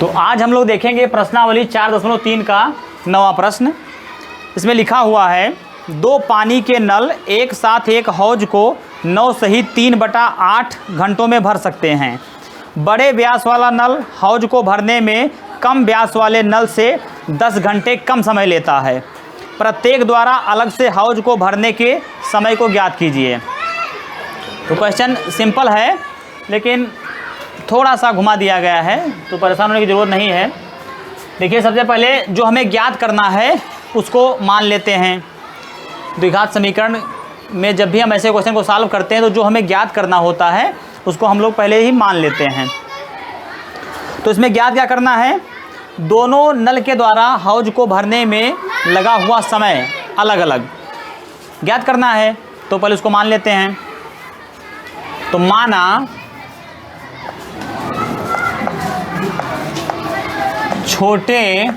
तो आज हम लोग देखेंगे प्रश्नावली 4.3 का 9वां प्रश्न। इसमें लिखा हुआ है, दो पानी के नल एक साथ एक हौज को 9 सहित 3/8 घंटों में भर सकते हैं। बड़े व्यास वाला नल हौज को भरने में कम व्यास वाले नल से 10 घंटे कम समय लेता है। प्रत्येक द्वारा अलग से हौज को भरने के समय को ज्ञात कीजिए। तो क्वेश्चन सिंपल है लेकिन थोड़ा सा घुमा दिया गया है, तो परेशान होने की ज़रूरत नहीं है। देखिए, सबसे पहले जो हमें ज्ञात करना है उसको मान लेते हैं। द्विघात समीकरण में जब भी हम ऐसे क्वेश्चन को सॉल्व करते हैं तो जो हमें ज्ञात करना होता है उसको हम लोग पहले ही मान लेते हैं। तो इसमें ज्ञात क्या करना है, दोनों नल के द्वारा हौज को भरने में लगा हुआ समय अलग अलग ज्ञात करना है। तो पहले उसको मान लेते हैं। तो माना छोटे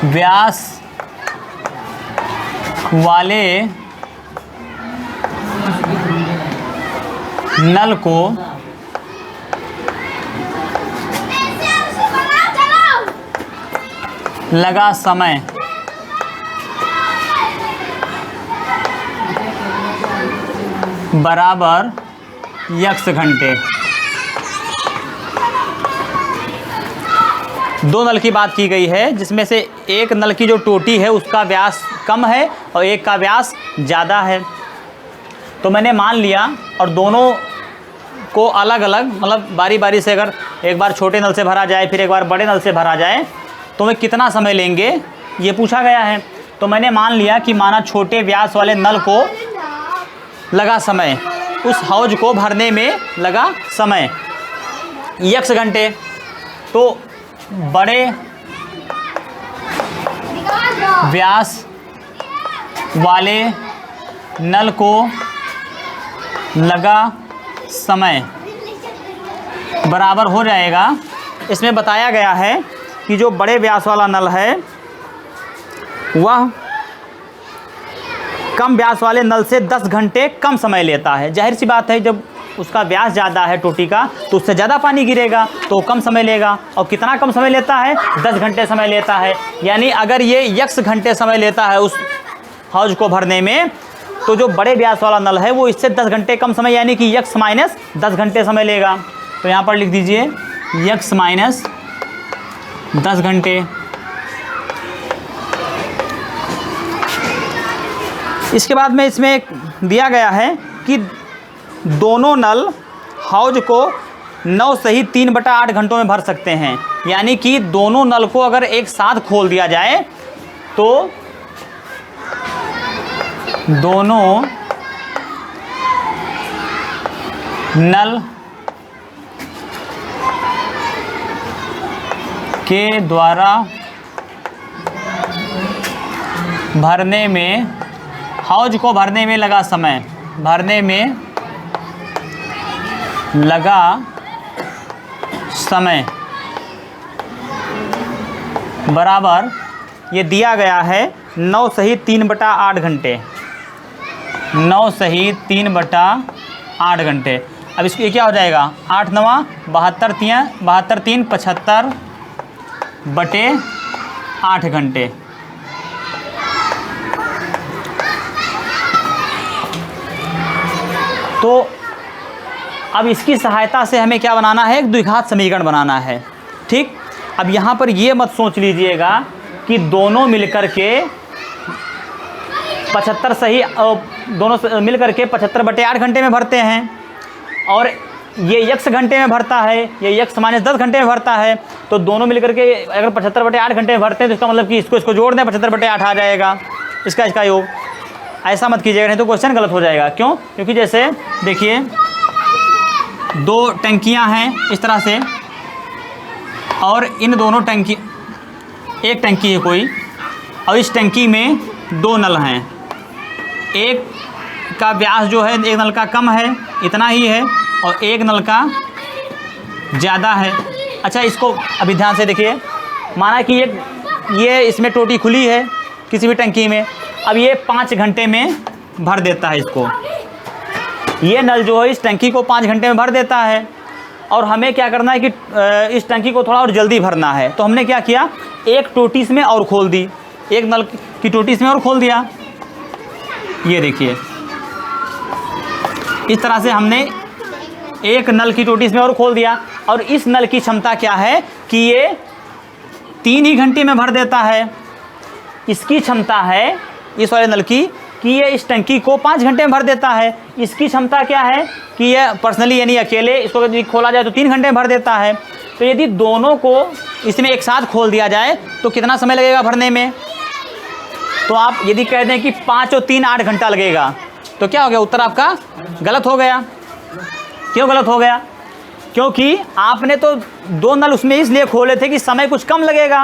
व्यास वाले नल को लगा समय बराबर x घंटे। दो नल की बात की गई है जिसमें से एक नल की जो टोटी है उसका व्यास कम है और एक का व्यास ज़्यादा है। तो मैंने मान लिया और दोनों को अलग अलग मतलब बारी बारी से अगर एक बार छोटे नल से भरा जाए फिर एक बार बड़े नल से भरा जाए तो वे कितना समय लेंगे ये पूछा गया है। तो मैंने मान लिया कि माना छोटे व्यास वाले नल को लगा समय, उस हौज को भरने में लगा समय x घंटे। तो बड़े व्यास वाले नल को लगा समय बराबर हो जाएगा। इसमें बताया गया है कि जो बड़े व्यास वाला नल है वह कम व्यास वाले नल से 10 घंटे कम समय लेता है। जाहिर सी बात है, जब उसका व्यास ज़्यादा है टोटी का तो उससे ज़्यादा पानी गिरेगा तो कम समय लेगा। और कितना कम समय लेता है, 10 घंटे समय लेता है। यानी अगर ये x घंटे समय लेता है उस हौज को भरने में, तो जो बड़े व्यास वाला नल है वो इससे 10 घंटे कम समय यानी कि x माइनस 10 घंटे समय लेगा। तो यहाँ पर लिख दीजिए x माइनस 10 घंटे। इसके बाद में इसमें एक दिया गया है कि दोनों नल हौज को 9 सहित 3/8 घंटों में भर सकते हैं। यानी कि दोनों नल को अगर एक साथ खोल दिया जाए तो दोनों नल के द्वारा भरने में, हौज को भरने में लगा समय, भरने में लगा समय बराबर ये दिया गया है 9 सहित 3/8 घंटे। 9 सहित 3/8 घंटे। अब इसको ये क्या हो जाएगा, 8 9 72 3 75/8 घंटे। तो अब इसकी सहायता से हमें क्या बनाना है, एक द्विघात समीकरण बनाना है। ठीक, अब यहाँ पर ये मत सोच लीजिएगा कि दोनों मिलकर के 75 सही दोनों मिलकर के 75/8 घंटे में भरते हैं और ये x घंटे में भरता है, ये x माइनस 10 घंटे में भरता है। तो दोनों मिलकर के अगर 75/8 घंटे में भरते हैं तो इसका मतलब कि इसको जोड़ दें, 75/8 आ जाएगा इसका योग। ऐसा मत कीजिएगा, नहीं तो क्वेश्चन गलत हो जाएगा। क्यों? क्योंकि जैसे देखिए दो टंकियां हैं इस तरह से और इन दोनों टंकी, एक टंकी है कोई और इस टंकी में दो नल हैं। एक का व्यास जो है एक नल का कम है, इतना ही है, और एक नल का ज़्यादा है। अच्छा, इसको अभी ध्यान से देखिए। माना कि ये इसमें टोटी खुली है किसी भी टंकी में, अब ये 5 घंटे में भर देता है इसको। ये नल जो है इस टंकी को 5 घंटे में भर देता है और हमें क्या करना है कि इस टंकी को थोड़ा और जल्दी भरना है। तो हमने क्या किया, एक टोटी इसमें और खोल दी, एक नल की टोटी इसमें और खोल दिया। ये देखिए इस तरह से हमने एक नल की टोटी इसमें और खोल दिया। और इस नल की क्षमता क्या है कि ये 3 ही घंटे में भर देता है। इसकी क्षमता है इस वाले नल की कि ये इस टंकी को 5 घंटे में भर देता है। इसकी क्षमता क्या है कि ये पर्सनली यानी अकेले इसको यदि खोला जाए तो 3 घंटे में भर देता है। तो यदि दोनों को इसमें एक साथ खोल दिया जाए तो कितना समय लगेगा भरने में? तो आप यदि कह दें कि 5 और 3 8 घंटा लगेगा तो क्या हो गया, उत्तर आपका गलत हो गया। क्यों गलत हो गया? क्योंकि आपने तो 2 नल उसमें इसलिए खोले थे कि समय कुछ कम लगेगा।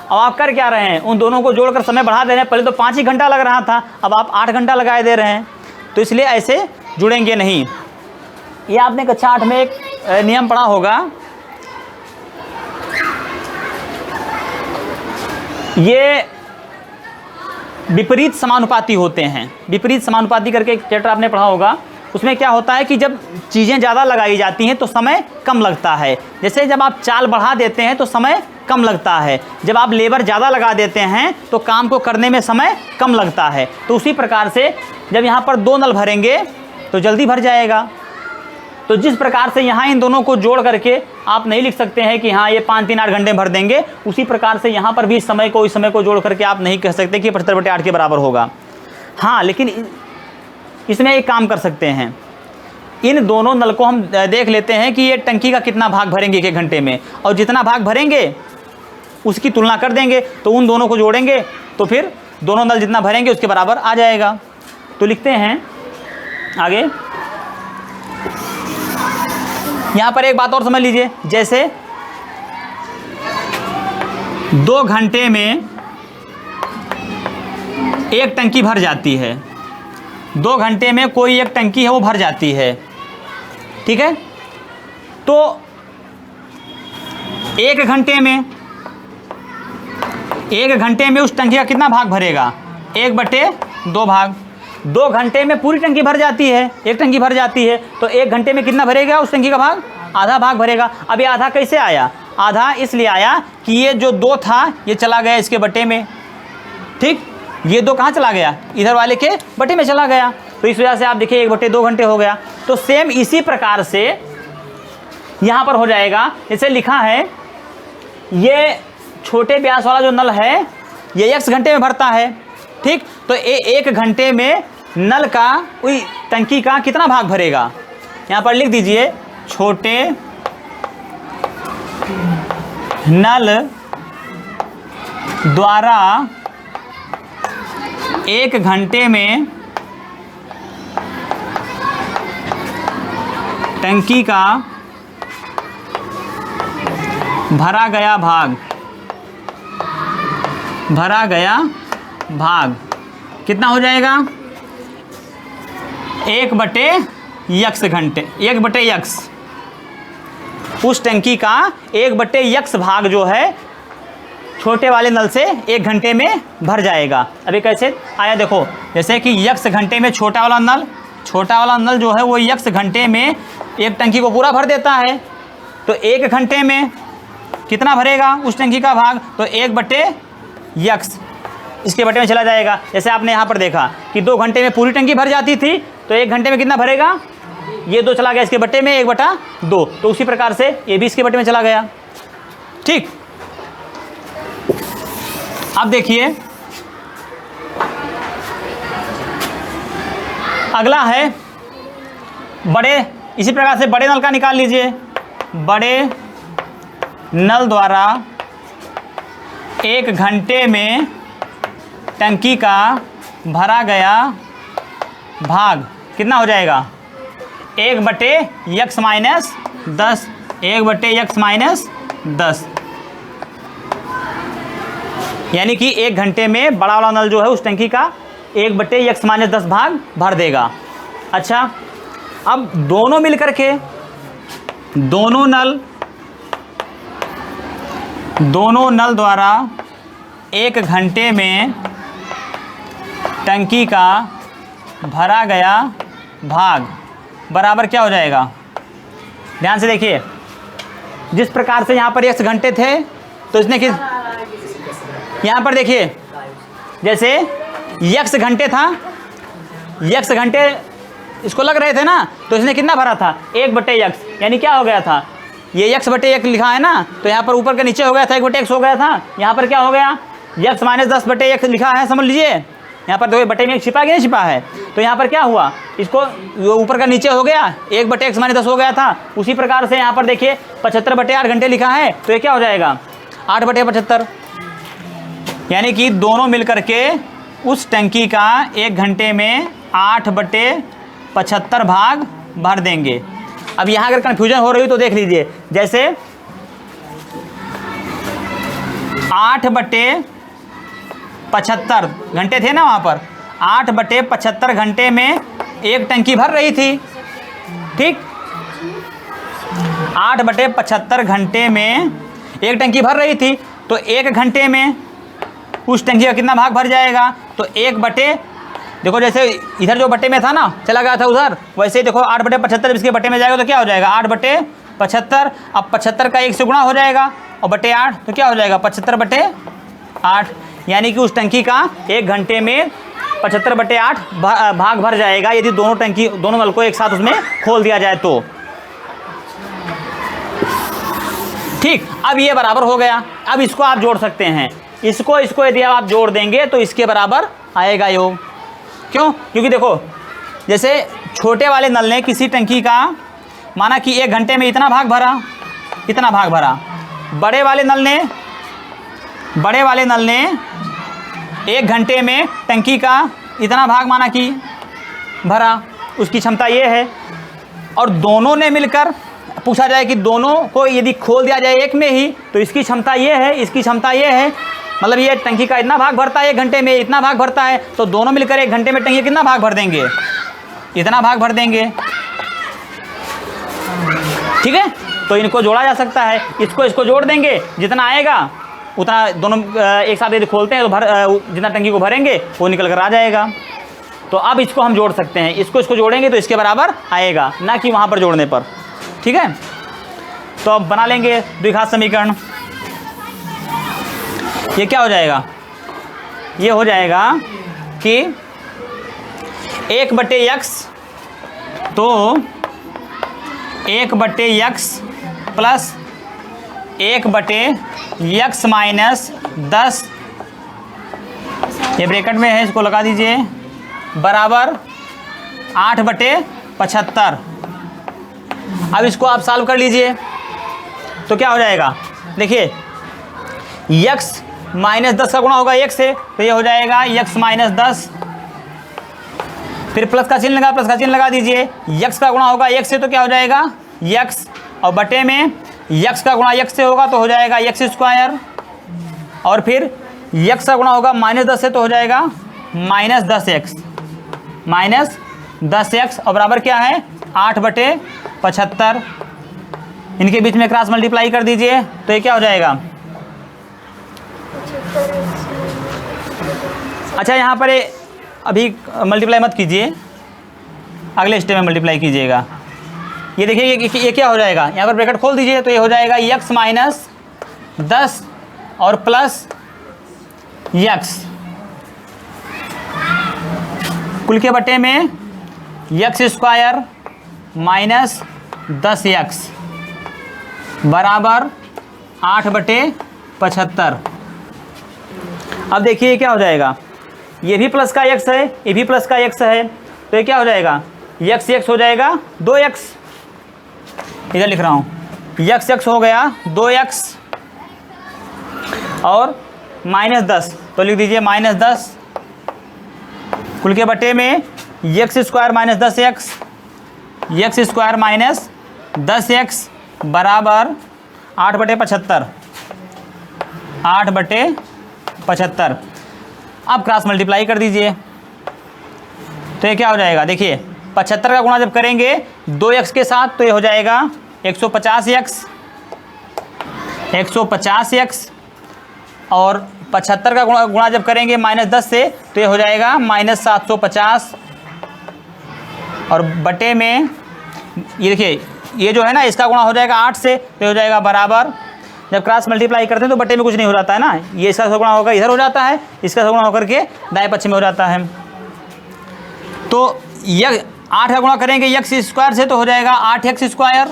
अब आप कर क्या रहे हैं, उन दोनों को जोड़कर समय बढ़ा दे रहे हैं। पहले तो 5 ही घंटा लग रहा था, अब आप 8 घंटा लगाए दे रहे हैं। तो इसलिए ऐसे जुड़ेंगे नहीं। ये आपने कक्षा 8 में एक नियम पढ़ा होगा, ये विपरीत समानुपाती होते हैं। विपरीत समानुपाती करके एक चैप्टर आपने पढ़ा होगा। उसमें क्या होता है कि जब चीज़ें ज़्यादा लगाई जाती हैं तो समय कम लगता है। जैसे जब आप चाल बढ़ा देते हैं तो समय कम लगता है, जब आप लेबर ज़्यादा लगा देते हैं तो काम को करने में समय कम लगता है। तो उसी प्रकार से जब यहाँ पर 2 नल भरेंगे तो जल्दी भर जाएगा। तो जिस प्रकार से यहाँ इन दोनों को जोड़ करके आप नहीं लिख सकते हैं कि हाँ ये 5 3 8 घंटे भर देंगे, उसी प्रकार से यहाँ पर भी इस समय को जोड़ करके आप नहीं कह सकते कि 75/8 के बराबर होगा। हाँ, लेकिन इसमें एक काम कर सकते हैं, इन दोनों नल को हम देख लेते हैं कि ये टंकी का कितना भाग भरेंगे 1 घंटे में, और जितना भाग भरेंगे उसकी तुलना कर देंगे। तो उन दोनों को जोड़ेंगे तो फिर दोनों नल जितना भरेंगे उसके बराबर आ जाएगा। तो लिखते हैं आगे। यहाँ पर एक बात और समझ लीजिए, जैसे 2 घंटे में एक टंकी भर जाती है, 2 घंटे में कोई एक टंकी है वो भर जाती है, ठीक है। तो 1 घंटे में उस टंकी का कितना भाग भरेगा, 1/2 भाग। 2 घंटे में पूरी टंकी भर जाती है, एक टंकी भर जाती है, तो 1 घंटे में कितना भरेगा उस टंकी का भाग, आधा भाग भरेगा। अब ये आधा कैसे आया, आधा इसलिए आया कि ये जो 2 था ये चला गया इसके बटे में, ठीक। ये 2 कहाँ चला गया, इधर वाले के बटे में चला गया। तो इस वजह से आप देखिए 1/2 घंटे हो गया। तो सेम इसी प्रकार से यहाँ पर हो जाएगा। जैसे लिखा है ये छोटे व्यास वाला जो नल है ये x घंटे में भरता है, ठीक। तो 1 घंटे में नल का वही टंकी का कितना भाग भरेगा, यहाँ पर लिख दीजिए छोटे नल द्वारा 1 घंटे में टंकी का भरा गया भाग कितना हो जाएगा, 1/x घंटे, 1/x। उस टंकी का 1/x भाग जो है छोटे वाले नल से 1 घंटे में भर जाएगा। अभी कैसे आया देखो, जैसे कि x घंटे में छोटा वाला नल जो है वो x घंटे में एक टंकी को पूरा भर देता है। तो 1 घंटे में कितना भरेगा उस टंकी का भाग, तो 1/x इसके बटे में चला जाएगा। जैसे आपने यहाँ पर देखा कि 2 घंटे में पूरी टंकी भर जाती थी, तो 1 घंटे में कितना भरेगा, ये 2 चला गया इसके बटे में 1/2। तो उसी प्रकार से ये भी इसके बटे में चला गया, ठीक। अब देखिए अगला है इसी प्रकार से बड़े नल का निकाल लीजिए। बड़े नल द्वारा 1 घंटे में टंकी का भरा गया भाग कितना हो जाएगा, 1/x माइनस 10, 1/x माइनस 10। यानी कि 1 घंटे में बड़ा वाला नल जो है उस टंकी का 1/x माइनस 10 भाग भर देगा। अच्छा, अब दोनों मिलकर के दोनों नल द्वारा 1 घंटे में टंकी का भरा गया भाग बराबर क्या हो जाएगा, ध्यान से देखिए। जिस प्रकार से यहाँ पर x घंटे थे तो इसने किस, यहाँ पर देखिए जैसे x घंटे था, x घंटे इसको लग रहे थे ना, तो इसने कितना भरा था 1/x, यानी क्या हो गया था ये x/1 लिखा है ना, तो यहाँ पर ऊपर के नीचे हो गया था 1/x हो गया था, यहाँ पर क्या हो गया x माइनस 10/x लिखा है, समझ लीजिए यहाँ पर 2 बटे में एक छिपा कि नहीं छिपा है, तो यहाँ पर क्या हुआ इसको ऊपर का नीचे हो गया 1/x माइनस 10 हो गया था। उसी प्रकार से यहाँ पर देखिए 75/8 घंटे लिखा है, तो ये क्या हो जाएगा 8/75, यानी कि दोनों मिलकर के उस टंकी का 1 घंटे में 8/75 भाग भर देंगे। अब यहाँ अगर कन्फ्यूजन हो रही हो तो देख लीजिए, जैसे 8/75 घंटे थे ना, वहाँ पर 8/75 घंटे में एक टंकी भर रही थी, ठीक 8/75 घंटे में एक टंकी भर रही थी, तो 1 घंटे में उस टंकी का कितना भाग भर जाएगा, तो 1 देखो जैसे इधर जो बटे में था ना चला गया था उधर, वैसे ही देखो 8/75 इसके बटे में जाएगा तो क्या हो जाएगा 8/75। अब 75 का 1 से गुणा हो जाएगा और बटे 8 तो क्या हो जाएगा 75/8, यानी कि उस टंकी का 1 घंटे में 75/8 भाग भर जाएगा यदि दोनों नल को एक साथ उसमें खोल दिया जाए तो। ठीक, अब ये बराबर हो गया। अब इसको आप जोड़ सकते हैं, इसको यदि आप जोड़ देंगे तो इसके बराबर आएगा योग। क्यों? क्योंकि देखो जैसे छोटे वाले नल ने किसी टंकी का माना कि 1 घंटे में इतना भाग भरा, बड़े वाले नल ने 1 घंटे में टंकी का इतना भाग माना कि भरा, उसकी क्षमता ये है। और दोनों ने मिलकर पूछा जाए कि दोनों को यदि खोल दिया जाए एक में ही तो इसकी क्षमता ये है, इसकी क्षमता ये है, मतलब ये टंकी का इतना भाग भरता है 1 घंटे में, इतना भाग भरता है, तो दोनों मिलकर 1 घंटे में टंकी कितना भाग भर देंगे, इतना भाग भर देंगे। ठीक है, तो इनको जोड़ा जा सकता है, इसको जोड़ देंगे, जितना आएगा उतना दोनों एक साथ यदि खोलते हैं तो जितना टंकी को भरेंगे वो निकल कर आ जाएगा। तो अब इसको हम जोड़ सकते हैं, इसको जोड़ेंगे तो इसके बराबर आएगा, ना कि वहाँ पर जोड़ने पर। ठीक है, तो अब बना लेंगे द्विघात समीकरण। ये क्या हो जाएगा, ये हो जाएगा कि 1/x तो 1/x प्लस 1/x माइनस 10, ये ब्रैकेट में है, इसको लगा दीजिए, बराबर 8/75। अब इसको आप सॉल्व कर लीजिए तो क्या हो जाएगा, देखिए x माइनस 10 का गुणा होगा 1 से, तो ये हो जाएगा x माइनस 10, फिर प्लस का चिन्ह लगा दीजिए, x का गुणा होगा 1 से तो क्या हो जाएगा x, और बटे में x का गुणा x से होगा तो हो जाएगा x², और फिर x का गुणा होगा माइनस 10 से तो हो जाएगा माइनस 10x, और बराबर क्या है 8/75। इनके बीच में क्रॉस मल्टीप्लाई कर दीजिए तो ये क्या हो जाएगा, अच्छा यहाँ पर अभी मल्टीप्लाई मत कीजिए, अगले स्टेप में मल्टीप्लाई कीजिएगा। ये देखिए ये क्या हो जाएगा, यहाँ पर ब्रैकेट खोल दीजिए तो ये हो जाएगा x माइनस 10 और प्लस x, कुल के बटे में x² माइनस 10x बराबर 8/75। अब देखिए क्या हो जाएगा, ये भी प्लस का x है, ये भी प्लस का x है, तो ये क्या हो जाएगा x हो जाएगा 2x, इधर लिख रहा हूँ x हो गया 2x और माइनस 10, तो लिख दीजिए माइनस 10, कुल के बटे में x² minus 10x, x² minus 10x बराबर 8/75, 8/75। अब क्रॉस मल्टीप्लाई कर दीजिए तो ये क्या हो जाएगा, देखिए 75 का गुणा जब करेंगे 2x के साथ तो ये हो जाएगा 150x, और 75 का गुणा जब करेंगे माइनस 10 से तो ये हो जाएगा माइनस 750, और बटे में ये देखिए ये जो है ना इसका गुणा हो जाएगा 8 से, तो हो जाएगा बराबर, जब क्रॉस मल्टीप्लाई करते हैं तो बट्टे में कुछ नहीं हो जाता है ना, ये इसका गुणा होकर इधर हो जाता है, इसका गुणा होकर के दाएं पक्ष में हो जाता है। तो यह 8 का गुणा करेंगे x स्क्वायर से तो हो जाएगा 8x स्क्वायर,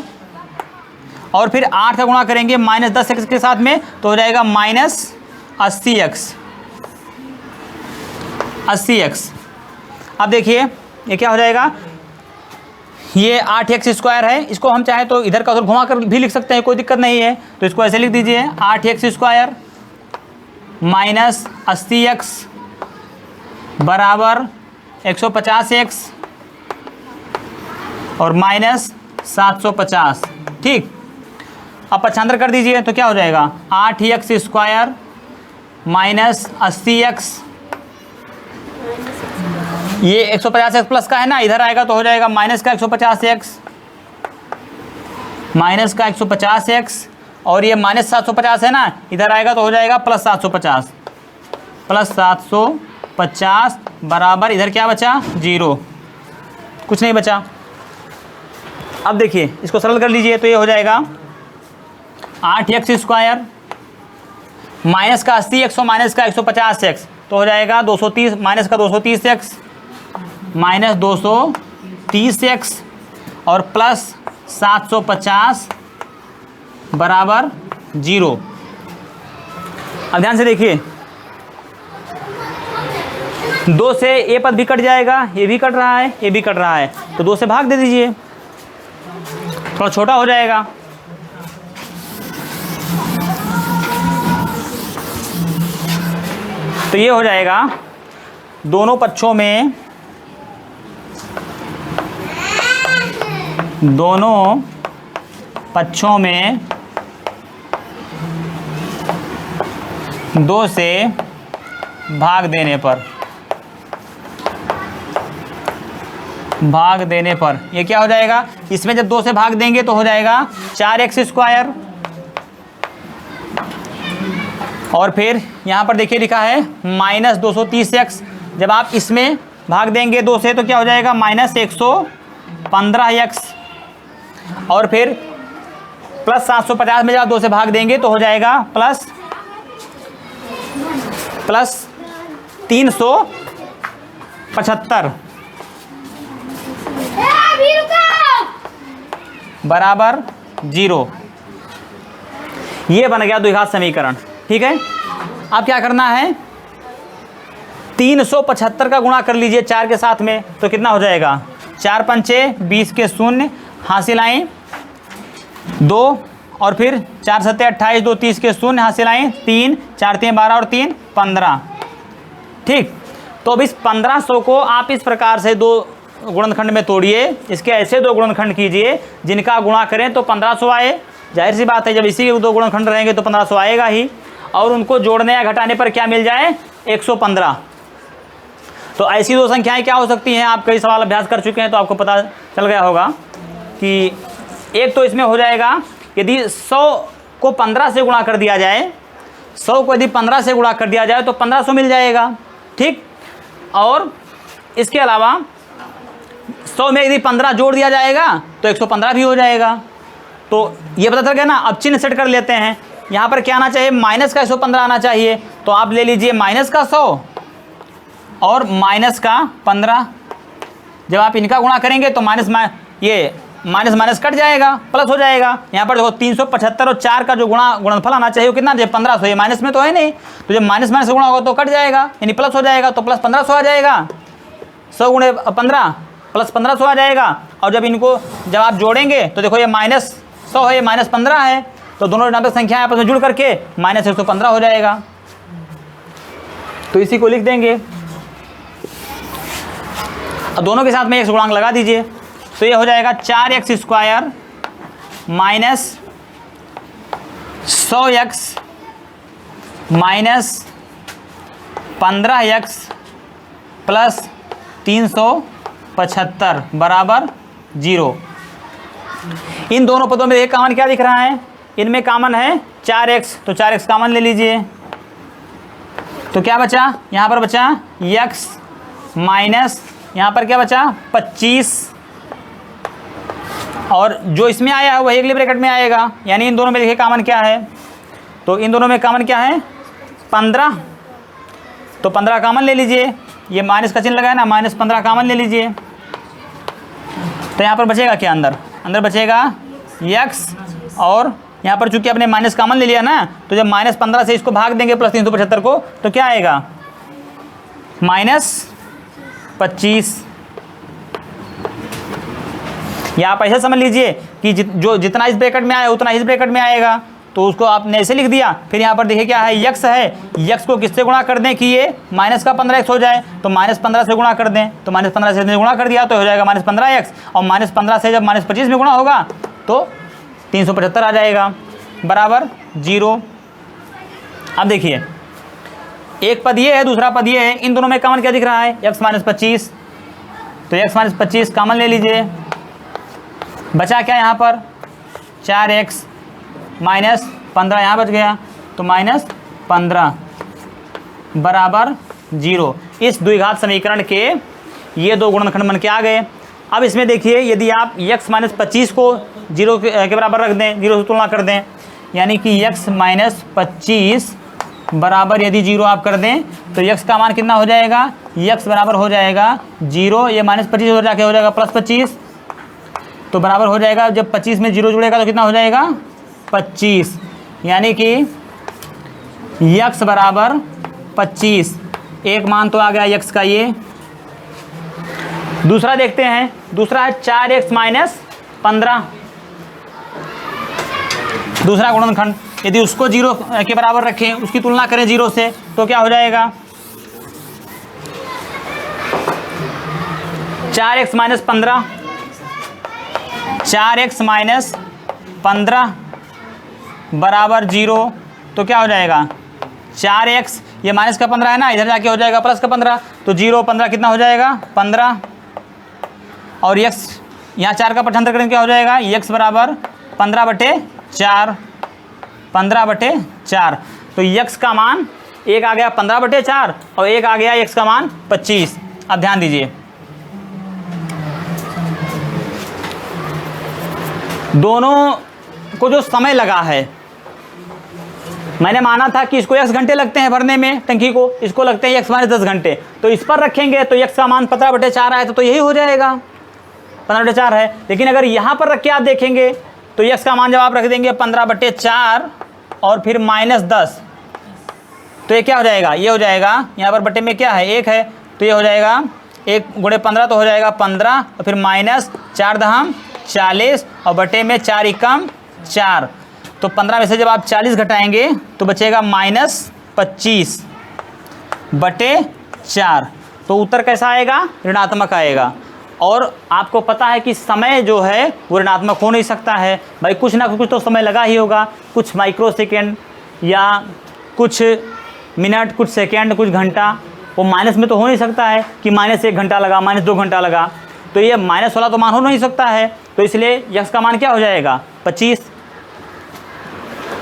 और फिर 8 का गुणा करेंगे -10x के साथ में तो हो जाएगा -80x। अब देखिए ये क्या हो जाएगा, ये 8x स्क्वायर है, इसको हम चाहे तो इधर का उधर घुमा कर भी लिख सकते हैं, कोई दिक्कत नहीं है। तो इसको ऐसे लिख दीजिए 8x स्क्वायर -80x बराबर 150x और -750। ठीक, अब पक्षांतर कर दीजिए तो क्या हो जाएगा 8x स्क्वायर -80x, ये 150x प्लस का है ना, इधर आएगा तो हो जाएगा माइनस का 150x, और ये -750 है ना, इधर आएगा तो हो जाएगा +750 बराबर, इधर क्या बचा 0, कुछ नहीं बचा। अब देखिए इसको सरल कर लीजिए तो ये हो जाएगा 8x स्क्वायर माइनस का 80x और माइनस का 150x तो हो जाएगा 230 माइनस का 230x माइनस 230x और प्लस 750 बराबर 0। अब ध्यान से देखिए 2 से ये पद भी कट जाएगा, ये भी कट रहा है, ये भी कट रहा है, तो 2 से भाग दे दीजिए, थोड़ा छोटा हो जाएगा। तो ये हो जाएगा दोनों पक्षों में, दोनों पक्षों में 2 से भाग देने पर ये क्या हो जाएगा, इसमें जब 2 से भाग देंगे तो हो जाएगा 4x स्क्वायर, और फिर यहाँ पर देखिए लिखा है -230x, जब आप इसमें भाग देंगे 2 से तो क्या हो जाएगा -115x, और फिर प्लस 750 में जब आप 2 से भाग देंगे तो हो जाएगा प्लस 375 बराबर 0। ये बन गया द्विघात समीकरण। ठीक है, अब क्या करना है 375 का गुणा कर लीजिए 4 के साथ में तो कितना हो जाएगा 4 पंचे 20 के शून्य, हासिल आए 2, और फिर 4 सत्ते 28, 2 30 के शून्य, हासिल आए 3, 4 3 12 और 3 15। ठीक, तो अब इस 1500 को आप इस प्रकार से 2 गुणनखंड में तोड़िए, इसके ऐसे 2 गुणनखंड कीजिए जिनका गुणा करें तो 1500 आए। जाहिर सी बात है जब इसी के 2 गुणनखंड रहेंगे तो 1500 आएगा ही, और उनको जोड़ने या घटाने पर क्या मिल जाए 115। तो ऐसी 2 संख्याएं क्या हो सकती हैं, आप कई सवाल अभ्यास कर चुके हैं तो आपको पता चल गया होगा कि एक तो इसमें हो जाएगा यदि 100 को 15 से गुणा कर दिया जाए, 100 को यदि 15 से गुणा कर दिया जाए तो 1500 मिल जाएगा। ठीक, और इसके अलावा 100 में यदि 15 जोड़ दिया जाएगा तो 115 भी हो जाएगा। तो ये पता चल गया ना। अब चिन्ह सेट कर लेते हैं, यहाँ पर क्या आना चाहिए माइनस का 115 आना चाहिए, तो आप ले लीजिए माइनस का 100 और माइनस का 15। जब आप इनका गुणा करेंगे तो माइनस कट जाएगा, प्लस हो जाएगा। यहाँ पर देखो 375 और 4 का जो गुणनफल आना चाहिए वो कितना है 1500, ये माइनस में तो है नहीं, तो जब माइनस से गुणा होगा तो कट जाएगा यानी प्लस हो जाएगा, तो प्लस 1500 आ जाएगा। 100 गुणे 15 प्लस 1500 आ जाएगा। और जब इनको जब आप जोड़ेंगे तो देखो ये -100 है, ये -15 है, तो दोनों ऋणात्मक संख्या आपस में जुड़ करके -115 हो जाएगा। तो इसी को लिख देंगे। अब दोनों के साथ में 1 गुणांक लगा दीजिए, तो ये हो जाएगा 4x square minus 100x minus 15x plus 375 बराबर 0। इन दोनों पदों में एक कॉमन क्या दिख रहा है, इनमें कॉमन है 4x, तो 4x कॉमन ले लीजिए। तो क्या बचा, यहाँ पर बचा x माइनस यहाँ पर क्या बचा 25 और जो इसमें आया है वही अगले ब्रैकेट में आएगा, यानी इन दोनों में देखिए कॉमन क्या है, तो इन दोनों में कॉमन क्या है 15, तो 15 कॉमन ले लीजिए, ये माइनस का चिन्ह लगा है ना, -15 कॉमन ले लीजिए, तो यहाँ पर बचेगा क्या, अंदर बचेगा x, और यहाँ पर चूंकि आपने माइनस कॉमन ले लिया ना, तो जब -15 से इसको भाग देंगे +375 को, तो क्या आएगा -25। या आप ऐसे समझ लीजिए कि जितना इस ब्रैकेट में आया उतना इस ब्रैकेट में आएगा, तो उसको आपने ऐसे लिख दिया। फिर यहाँ पर देखिए क्या है, यक्स है, यक्स को किससे गुणा कर दें कि ये माइनस का 15x हो जाए, तो -15 से गुणा कर दें, तो -15 से गुणा कर दिया तो हो जाएगा -15x, और -15 से जब -25 में गुणा होगा तो 375 आ जाएगा बराबर 0। अब देखिए एक पद ये है, दूसरा पद ये है, इन दोनों में कॉमन क्या दिख रहा है, x -25, तो x -25 कॉमन ले लीजिए, बचा क्या यहाँ पर 4x -15 यहाँ बच गया, तो -15 बराबर 0। इस द्विघात समीकरण के ये दो गुणनखंड बन के आ गए। अब इसमें देखिए यदि आप x -25 को 0 के बराबर रख दें, 0 से तुलना कर दें, यानी कि x -25 बराबर यदि 0 आप कर दें, तो x का मान कितना हो जाएगा, x बराबर हो जाएगा 0, ये -25 हो जाके हो जाएगा +25, तो बराबर हो जाएगा, जब 25 में 0 जुड़ेगा तो कितना हो जाएगा 25, यानी कि x बराबर 25, एक मान तो आ गया x का ये। दूसरा देखते हैं, दूसरा है 4x -15, दूसरा गुणनखंड, यदि उसको 0 के बराबर रखें, उसकी तुलना करें 0 से, तो क्या हो जाएगा 4x -15, 4x -15 बराबर 0, तो क्या हो जाएगा 4x, ये माइनस का 15 है ना, इधर जाके हो जाएगा प्लस का 15, तो 0 15 कितना हो जाएगा 15, और x यहाँ 4 का पक्षांतर करेंगे क्या हो जाएगा, x बराबर 15/4, 15/4, तो x का मान एक आ गया 15/4 और एक आ गया x का मान 25। अब ध्यान दीजिए, दोनों को जो समय लगा है, मैंने माना था कि इसको x घंटे लगते हैं भरने में टंकी को, इसको लगते हैं x -10 घंटे, तो इस पर रखेंगे तो x का मान 15/4 आए तो यही हो जाएगा 15/4 है। लेकिन अगर यहाँ पर रख के आप देखेंगे तो x का मान जब आप रख देंगे 15/4 और फिर -10, तो ये क्या हो जाएगा, ये हो जाएगा यहाँ पर बटे में क्या है 1 है, तो ये हो जाएगा 1 × 15 तो हो जाएगा 15, और फिर -4 दहम 40 और बटे में 4 एकम 4, तो 15 में से जब आप 40 घटाएंगे तो बचेगा -25/4, तो उत्तर कैसा आएगा, ऋणात्मक आएगा। और आपको पता है कि समय जो है वो ऋणात्मक हो नहीं सकता है भाई, कुछ ना कुछ तो समय लगा ही होगा, कुछ माइक्रो सेकेंड या कुछ मिनट, कुछ सेकेंड, कुछ घंटा, वो माइनस में तो हो नहीं सकता है कि -1 घंटा लगा, -2 घंटा लगा, तो ये माइनस वाला तो मान हो नहीं सकता है, तो इसलिए x का मान क्या हो जाएगा 25,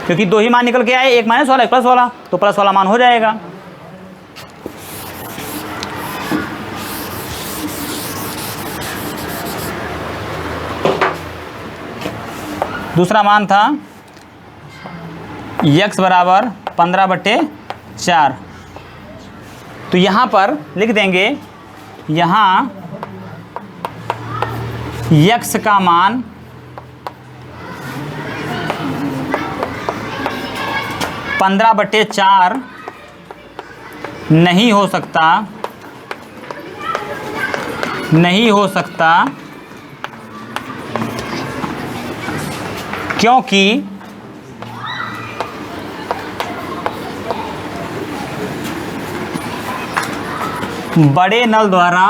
क्योंकि दो ही मान निकल के आए, एक माइनस वाला एक प्लस वाला, तो प्लस वाला मान हो जाएगा। दूसरा मान था x बराबर 15/4, तो यहाँ पर लिख देंगे, यहाँ x का मान 15/4 नहीं हो सकता, क्योंकि बड़े नल द्वारा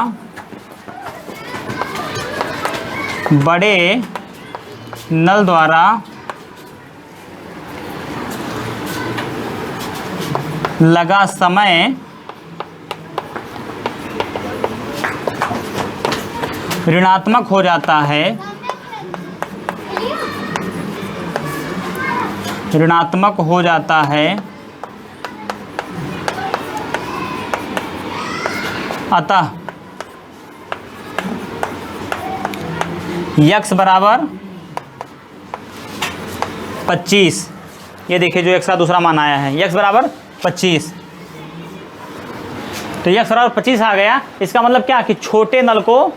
लगा समय ऋणात्मक हो जाता है, अतः x बराबर 25। ये देखिए जो x का दूसरा मान आया है, x बराबर 25। तो x बराबर 25 आ गया। इसका मतलब क्या कि छोटे नल को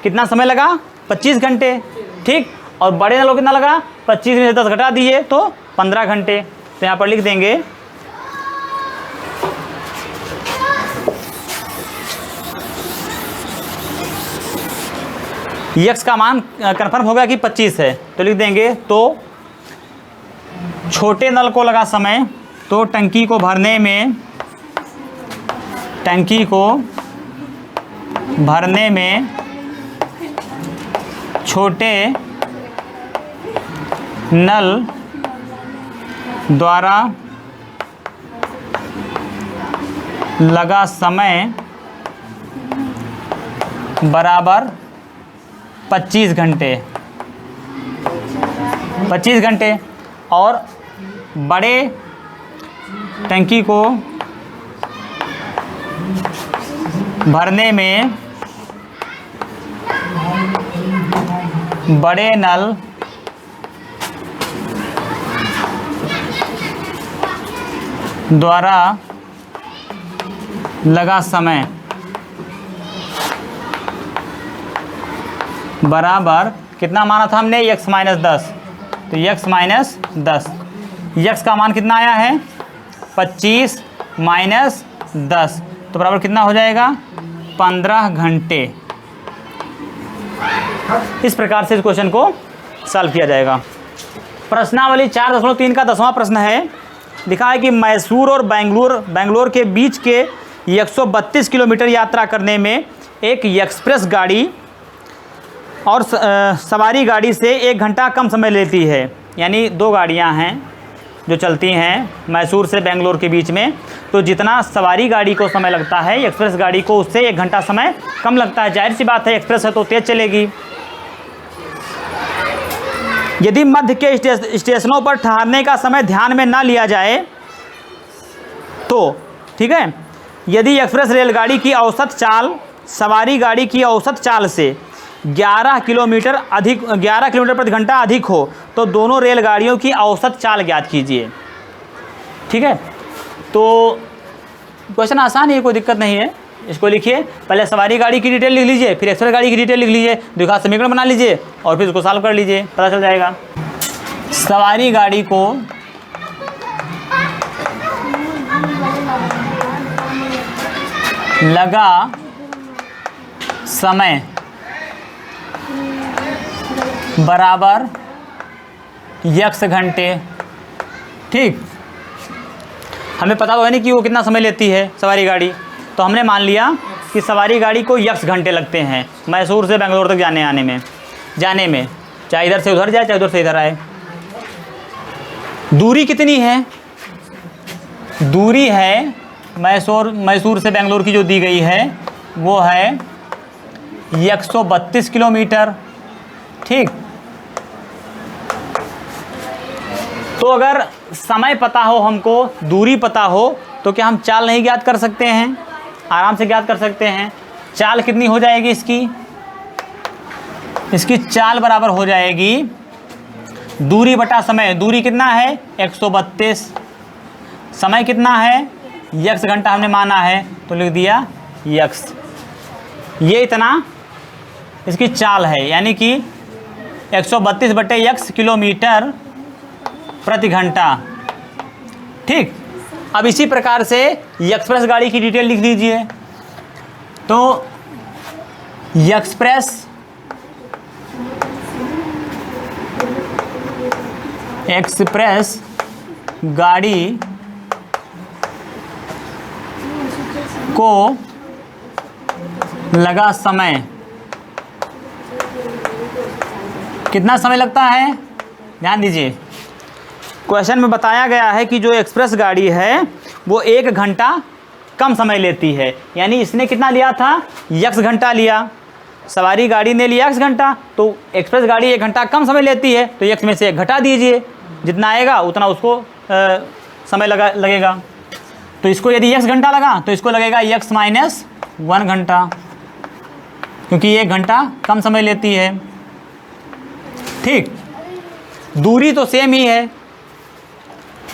कितना समय लगा? 25 घंटे। ठीक, और बड़े नल को कितना लगा? 25 में से 10 घटा दिए तो 15 घंटे। तो यहाँ पर लिख देंगे x का मान कन्फर्म हो गया कि 25 है, तो लिख देंगे तो छोटे नल को लगा समय, तो टंकी को भरने में छोटे नल द्वारा लगा समय बराबर 25 घंटे। 25 घंटे। और बड़े टंकी को भरने में बड़े नल द्वारा लगा समय बराबर कितना माना था हमने? x minus 10। तो x माइनस 10, x का मान कितना आया है? 25 माइनस 10, तो बराबर कितना हो जाएगा? 15 घंटे। इस प्रकार से इस क्वेश्चन को सॉल्व किया जाएगा। प्रश्नावली 4.3 का 10वां प्रश्न है। लिखा है कि मैसूर और बेंगलोर के बीच के 132 किलोमीटर यात्रा करने में एक एक्सप्रेस गाड़ी और सवारी गाड़ी से 1 घंटा कम समय लेती है। यानी दो गाड़ियां हैं जो चलती हैं मैसूर से बेंगलोर के बीच में, तो जितना सवारी गाड़ी को समय लगता है एक्सप्रेस गाड़ी को उससे 1 घंटा समय कम लगता है। जाहिर सी बात है, एक्सप्रेस है तो तेज़ चलेगी। यदि मध्य के स्टेशनों पर ठहरने का समय ध्यान में ना लिया जाए तो, ठीक है, यदि एक्सप्रेस रेलगाड़ी की औसत चाल सवारी गाड़ी की औसत चाल से 11 किलोमीटर प्रति घंटा अधिक हो तो दोनों रेलगाड़ियों की औसत चाल ज्ञात कीजिए। ठीक है, तो क्वेश्चन आसान है, कोई दिक्कत नहीं है। इसको लिखिए, पहले सवारी गाड़ी की डिटेल लिख लीजिए, फिर एक्सप्रेस गाड़ी की डिटेल लिख लीजिए, द्विघात समीकरण बना लीजिए और फिर उसको सॉल्व कर लीजिए, पता चल जाएगा। सवारी गाड़ी को लगा समय बराबर x घंटे। ठीक, हमें पता तो है नहीं कि वो कितना समय लेती है सवारी गाड़ी, तो हमने मान लिया कि सवारी गाड़ी को x घंटे लगते हैं मैसूर से बेंगलोर तक जाने में, चाहे इधर से उधर जाए चाहे उधर से इधर आए। दूरी कितनी है? दूरी है मैसूर से बेंगलोर की जो दी गई है वो है 132 किलोमीटर। ठीक, तो अगर समय पता हो, हमको दूरी पता हो, तो क्या हम चाल नहीं ज्ञात कर सकते हैं? आराम से ज्ञात कर सकते हैं। चाल कितनी हो जाएगी इसकी चाल बराबर हो जाएगी दूरी बटा समय। दूरी कितना है? 132। समय कितना है? x घंटा हमने माना है, तो लिख दिया x। ये इतना इसकी चाल है, यानी कि 132 बटे x किलोमीटर प्रति घंटा। ठीक, अब इसी प्रकार से एक्सप्रेस गाड़ी की डिटेल लिख दीजिए। तो एक्सप्रेस गाड़ी को लगा समय कितना समय लगता है? ध्यान दीजिए, क्वेश्चन में बताया गया है कि जो एक्सप्रेस गाड़ी है वो 1 घंटा कम समय लेती है। यानी इसने कितना लिया था? x घंटा लिया। सवारी गाड़ी ने लिया x घंटा, तो एक्सप्रेस गाड़ी 1 घंटा कम समय लेती है, तो x में से 1 घटा दीजिए, जितना आएगा उतना उसको समय लगेगा। तो इसको यदि x घंटा लगा तो इसको लगेगा x माइनस 1 घंटा, क्योंकि 1 घंटा कम समय लेती है। ठीक, दूरी तो सेम ही है,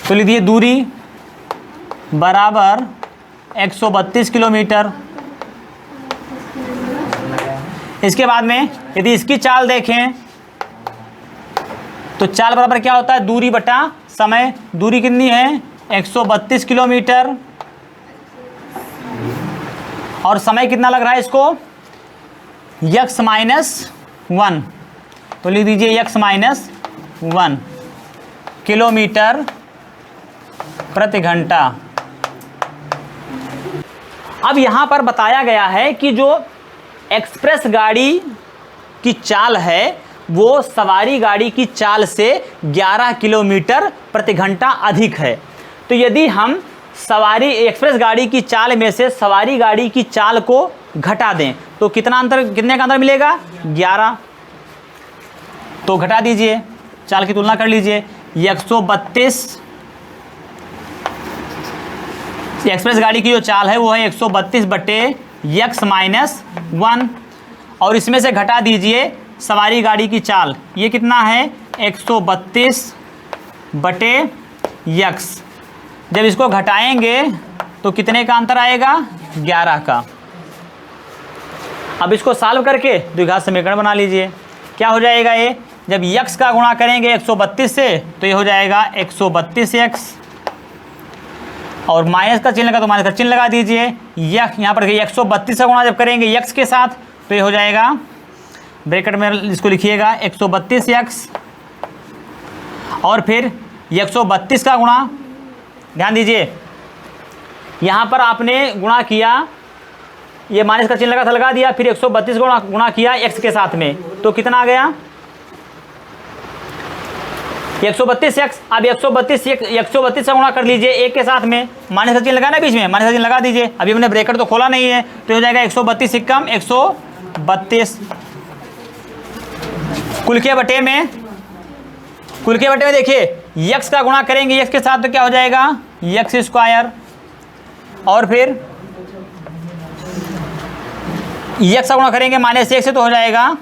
तो लिख दिए दूरी बराबर 132 किलोमीटर। इसके बाद में यदि इसकी चाल देखें तो चाल बराबर क्या होता है, दूरी बटा समय। दूरी कितनी है, 132 किलोमीटर, और समय कितना लग रहा है इसको, x - 1। तो लिख दीजिए x - 1 किलोमीटर प्रति घंटा। अब यहां पर बताया गया है कि जो एक्सप्रेस गाड़ी की चाल है वो सवारी गाड़ी की चाल से 11 किलोमीटर प्रति घंटा अधिक है। तो यदि हम सवारी एक्सप्रेस गाड़ी की चाल में से सवारी गाड़ी की चाल को घटा दें तो कितना अंतर, कितने का अंतर मिलेगा, 11। तो घटा दीजिए, चाल की तुलना कर लीजिए। 132 एक्सप्रेस गाड़ी की जो चाल है वो है 132 बटे x - 1, और इसमें से घटा दीजिए सवारी गाड़ी की चाल, ये कितना है, 132 बटे x। जब इसको घटाएंगे तो कितने का अंतर आएगा, 11 का। अब इसको सॉल्व करके द्विघात समीकरण बना लीजिए। क्या हो जाएगा ये, जब x का गुणा करेंगे 132 से तो ये हो जाएगा 132x, और माइनस का चिन्ह लगा तो माइनस का चिन्ह लगा दीजिए। यहाँ पर 132 का गुणा जब करेंगे x के साथ तो ये हो जाएगा, ब्रैकेट में इसको लिखिएगा 132x, और फिर 132 का गुणा, ध्यान दीजिए यहाँ पर आपने गुणा किया, ये माइनस का चिन्ह लगा था, लगा दिया, फिर 132 गुणा किया x के साथ में, तो कितना आ गया, 132x। अब 132 का गुणा कर लीजिए एक के साथ में, माइनस का चिन्ह लगाना बीच में, माइनस का चिन्ह लगा दीजिए। अभी हमने ब्रैकेट तो खोला नहीं है तो हो जाएगा 132 सिक्कम 132। कुल के बटे में देखिए x का गुणा करेंगे x के साथ तो क्या हो जाएगा, x², और फिर x का गुणा करेंगे -1 से तो हो जाएगा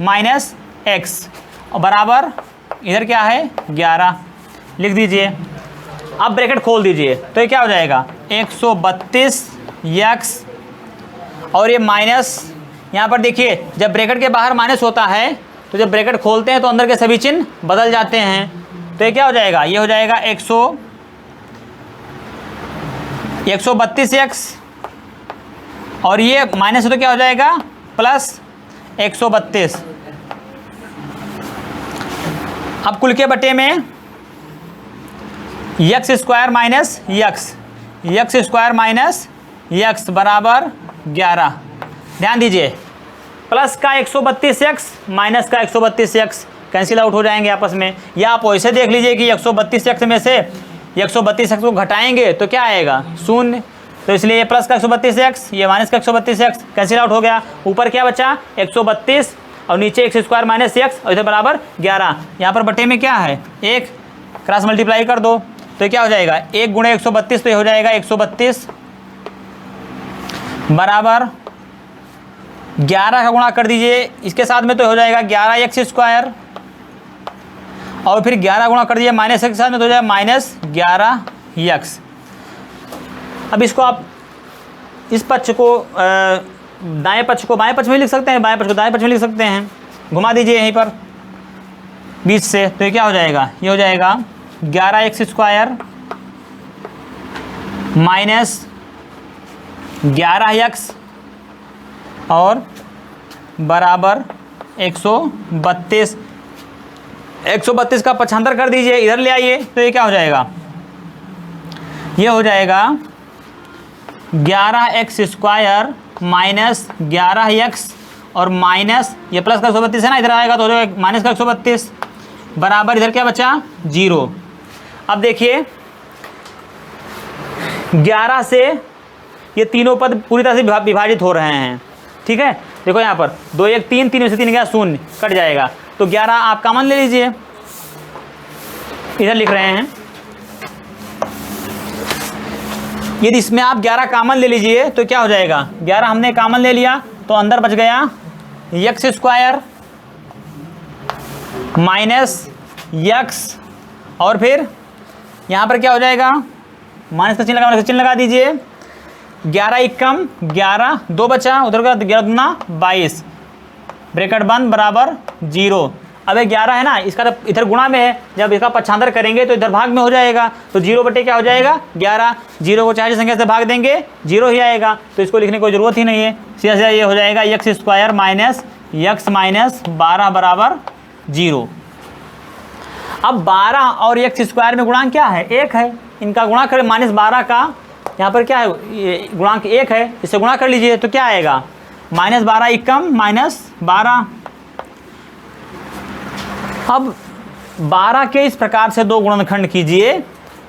-x, और बराबर इधर क्या है, 11 लिख दीजिए। अब ब्रैकेट खोल दीजिए तो ये क्या हो जाएगा, 132x, और ये माइनस, यहाँ पर देखिए जब ब्रैकेट के बाहर माइनस होता है तो जब ब्रैकेट खोलते हैं तो अंदर के सभी चिन्ह बदल जाते हैं। तो ये क्या हो जाएगा, ये हो जाएगा 132x, और ये माइनस है तो क्या हो जाएगा, प्लस 132। अब कुल के बटे में x² माइनस x बराबर 11। ध्यान दीजिए, प्लस का 132x माइनस का 132x कैंसिल आउट हो जाएंगे आपस में, या आप वैसे देख लीजिए कि 132x में से 132x को घटाएंगे तो क्या आएगा, 0। तो इसलिए ये प्लस का 132x, ये माइनस का 132x कैंसिल आउट हो गया। ऊपर क्या बचा, 132, और नीचे x² माइनस x, और इधर बराबर 11। यहाँ पर बटे में क्या है, 1, क्रॉस मल्टीप्लाई कर दो तो क्या हो जाएगा, 1 गुणे 132, तो ये हो जाएगा 132 बराबर 11 का गुणा कर दीजिए इसके साथ में तो हो जाएगा 11x², और फिर 11 गुणा कर दीजिए -x के साथ में तो हो जाएगा -11x। अब इसको आप इस पक्ष को दाएं पक्ष को बाएं पक्ष में लिख सकते हैं, बाएं पक्ष को दाएं पक्ष में लिख सकते हैं। घुमा दीजिए यहीं पर बीच से, तो ये क्या हो जाएगा, ये हो जाएगा 11x² माइनस 11x, और बराबर 132। 132 का 75 कर दीजिए, इधर ले आइए तो ये क्या हो जाएगा, ये हो जाएगा 11x² माइनस 11x, और माइनस ये प्लस का 132 है ना, इधर आएगा तो हो जाएगा माइनस का 132 बराबर इधर क्या बचा, 0। अब देखिए 11 से ये तीनों पद पूरी तरह से विभाजित हो रहे हैं, ठीक है। देखो यहाँ पर 2 1 3, 3 में से 3 गया 0, कट जाएगा। तो 11 आप कॉमन ले लीजिए, इधर लिख रहे हैं। यदि इसमें आप 11 कॉमन ले लीजिए तो क्या हो जाएगा, 11 हमने कॉमन ले लिया तो अंदर बच गया x² माइनस x, और फिर यहाँ पर क्या हो जाएगा, माइनस का चिन्ह लगा दीजिए। 11 एकम 11, 2 बचा, उधर का 11 दूना 22, ब्रैकेट बंद बराबर 0। अब ये 11 है ना, इसका तो इधर गुणा में है, जब इसका पक्षांतर करेंगे तो इधर भाग में हो जाएगा, तो 0 बटे क्या हो जाएगा 11। 0 को चाहे संख्या से भाग देंगे 0 ही आएगा, तो इसको लिखने की कोई ज़रूरत ही नहीं है। सीधा ये हो जाएगा x square minus x minus 12 बराबर 0। अब 12 और x स्क्वायर में गुणांक क्या है, 1 है। इनका गुणा करें, माइनस 12 का यहाँ पर क्या है, गुणांक 1 है, इससे गुणा कर लीजिए तो क्या आएगा, माइनस 12 एकम माइनस 12। अब 12 के इस प्रकार से 2 गुणनखंड कीजिए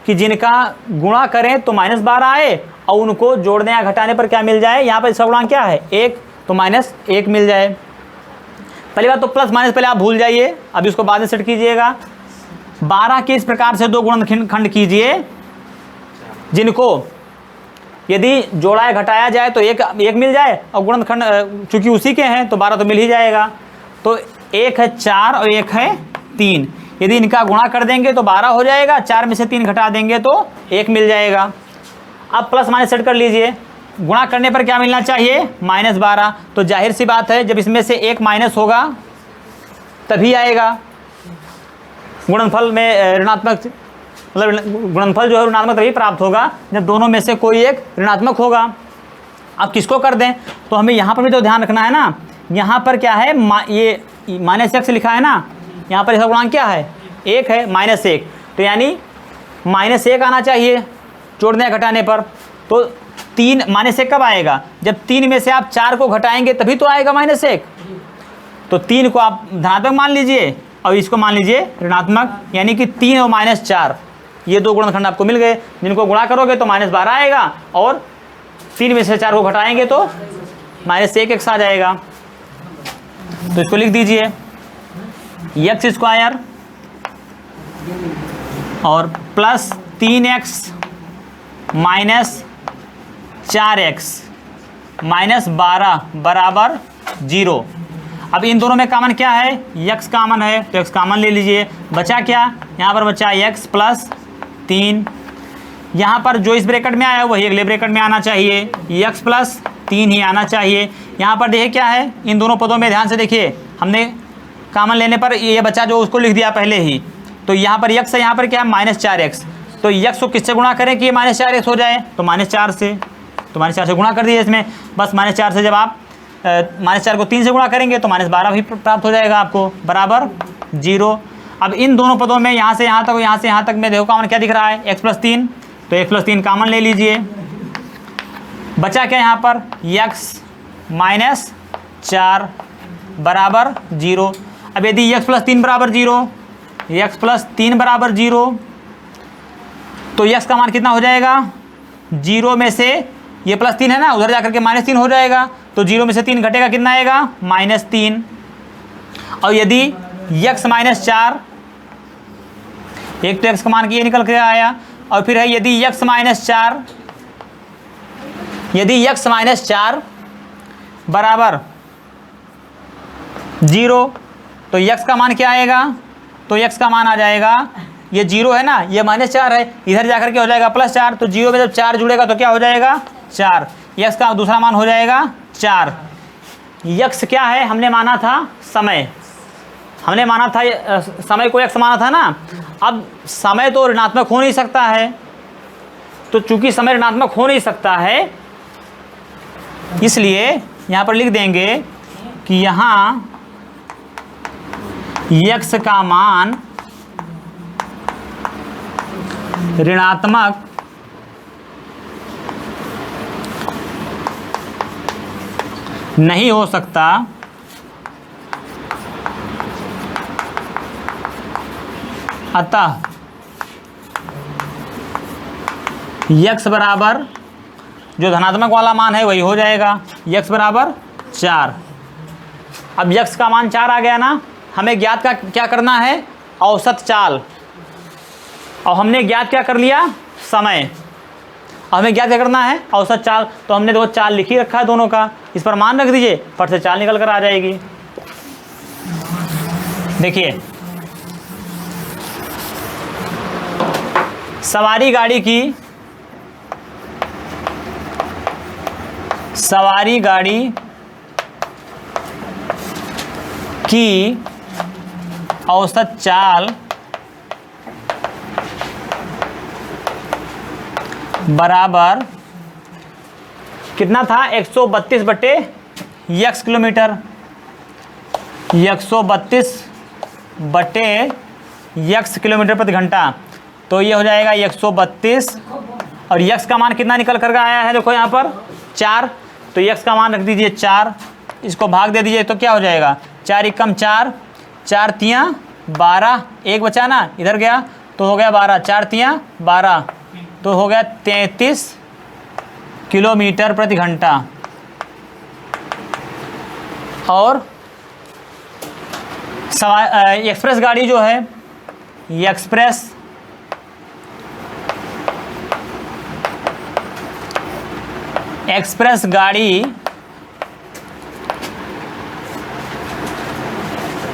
कि जिनका गुणा करें तो माइनस 12 आए और उनको जोड़ने या घटाने पर क्या मिल जाए, यहाँ पर इसका गुणांक क्या है 1, तो माइनस 1 मिल जाए। पहली बात तो प्लस माइनस पहले आप भूल जाइए, अभी उसको बाद में सेट कीजिएगा। 12 के इस प्रकार से 2 गुणनखंड कीजिए जिनको यदि जोड़ा या घटाया जाए तो एक मिल जाए, और गुणनखंड चूंकि उसी के हैं तो 12 तो मिल ही जाएगा। तो एक है 4 और एक है 3, यदि इनका गुणा कर देंगे तो 12 हो जाएगा, 4 में से 3 घटा देंगे तो 1 मिल जाएगा। अब प्लस माइनस सेट कर लीजिए, गुणा करने पर क्या मिलना चाहिए माइनस 12, तो जाहिर सी बात है जब इसमें से एक माइनस होगा तभी आएगा गुणनफल में ऋणात्मक, मतलब गुणनफल जो है ऋणात्मक तभी प्राप्त होगा जब दोनों में से कोई एक ऋणात्मक होगा। अब किसको कर दें, तो हमें यहाँ पर भी तो ध्यान रखना है ना, यहाँ पर क्या है ये माइनस x लिखा है ना, यहाँ पर इसका गुणांक क्या है 1 है, माइनस 1, तो यानी माइनस 1 आना चाहिए जोड़ने या घटाने पर। तो 3 माइनस 1 कब आएगा, जब 3 में से आप 4 को घटाएंगे तभी तो आएगा माइनस 1। तो 3 को आप धनात्मक मान लीजिए और इसको मान लीजिए ऋणात्मक, यानी कि 3 और माइनस 4 ये 2 गुणनखंड आपको मिल गए, जिनको गुणा करोगे तो माइनस 12 आएगा और 3 में से 4 को घटाएंगे तो माइनस 1 x आ जाएगा। तो इसको लिख दीजिए x स्क्वायर और plus 3x minus 4x minus 12 बराबर 0। अब इन दोनों में कॉमन क्या है, x कॉमन है तो x कॉमन ले लीजिए। बचा क्या, यहाँ पर बचा x प्लस 3, यहाँ पर जो इस ब्रैकेट में आया वही अगले ब्रैकेट में आना चाहिए, x प्लस 3 ही आना चाहिए। यहाँ पर देखिए क्या है, इन दोनों पदों में ध्यान से देखिए, हमने कॉमन लेने पर ये बचा जो उसको लिख दिया पहले ही, तो यहाँ पर x है, यहाँ पर क्या है माइनस 4x, तो x को किससे गुणा करें कि ये माइनस 4x हो जाए, तो माइनस 4 से, तो माइनस 4 से गुणा कर दीजिए इसमें, बस माइनस 4 से जब आप माइनस 4 को 3 से गुणा करेंगे तो माइनस 12 भी प्राप्त हो जाएगा आपको बराबर 0। अब इन दोनों पदों में यहाँ से यहाँ तक, यहाँ से यहाँ तक में देखो कॉमन क्या दिख रहा है x प्लस 3, तो x प्लस 3 कॉमन ले लीजिए। बचा क्या यहाँ पर x माइनस 4 बराबर 0। अब यदि x प्लस 3 बराबर 0, x प्लस 3 बराबर 0, तो x का मान कितना हो जाएगा, 0 में से ये प्लस 3 है ना, उधर जाकर के माइनस 3 हो जाएगा, तो 0 में से 3 घटेगा कितना आएगा माइनस 3। और यदि x माइनस 4, एक तो x का मान ये निकल के आया, और फिर है यदि x माइनस 4, यदि x माइनस 4 बराबर 0, तो x का मान क्या आएगा, तो x का मान आ जाएगा, ये 0 है ना, ये माइनस 4 है, इधर जाकर के हो जाएगा प्लस 4, तो 0 में जब 4 जुड़ेगा तो क्या हो जाएगा 4, x का दूसरा मान हो जाएगा 4। x क्या है, हमने माना था समय, हमने माना था समय को x माना था ना। अब समय तो ऋणात्मक हो नहीं सकता है, तो चूंकि समय ऋणात्मक हो नहीं सकता है इसलिए यहाँ पर लिख देंगे कि यहाँ x का मान ऋणात्मक नहीं हो सकता, अतः x बराबर जो धनात्मक वाला मान है वही हो जाएगा, x बराबर 4। अब x का मान 4 आ गया ना, हमें ज्ञात का क्या करना है, औसत चाल, और हमने ज्ञात क्या कर लिया समय, और हमें ज्ञात क्या करना है औसत चाल, तो हमने दो चाल लिख ही रखा है दोनों का, इस पर मान रख दीजिए, फट से चाल निकल कर आ जाएगी। देखिए सवारी गाड़ी की औसत चाल बराबर कितना था 132 बटे यक्स किलोमीटर, 132 बटे यक्स किलोमीटर प्रति घंटा। तो ये हो जाएगा 132 और यक्स का मान कितना निकल कर आया है, देखो यहाँ पर 4, तो यक्स का मान रख दीजिए 4, इसको भाग दे दीजिए तो क्या हो जाएगा 4 एकम 4, 4 तियाँ 12, एक बचा ना इधर गया तो हो गया 12, 4 तियाँ 12 तो हो गया 33 किलोमीटर प्रति घंटा। और एक्सप्रेस गाड़ी जो है, एक्सप्रेस गाड़ी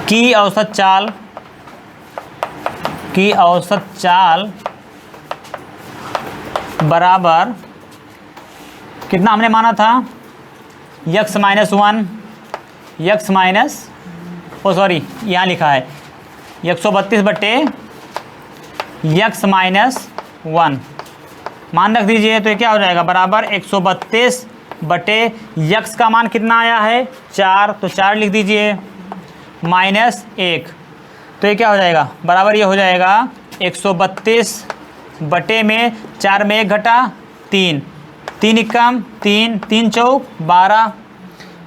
की औसत चाल बराबर कितना हमने माना था x minus 1, x minus sorry यहाँ लिखा है 132 बटे यक्स माइनस 1 मान रख दीजिए तो ये क्या हो जाएगा बराबर 132 बटे यक्स का मान कितना आया है 4, तो 4 लिख दीजिए माइनस 1, तो ये क्या हो जाएगा बराबर ये हो जाएगा 132 बटे में 4 में 1 घटा 3, 3 एकम 3, 3 चौक 12,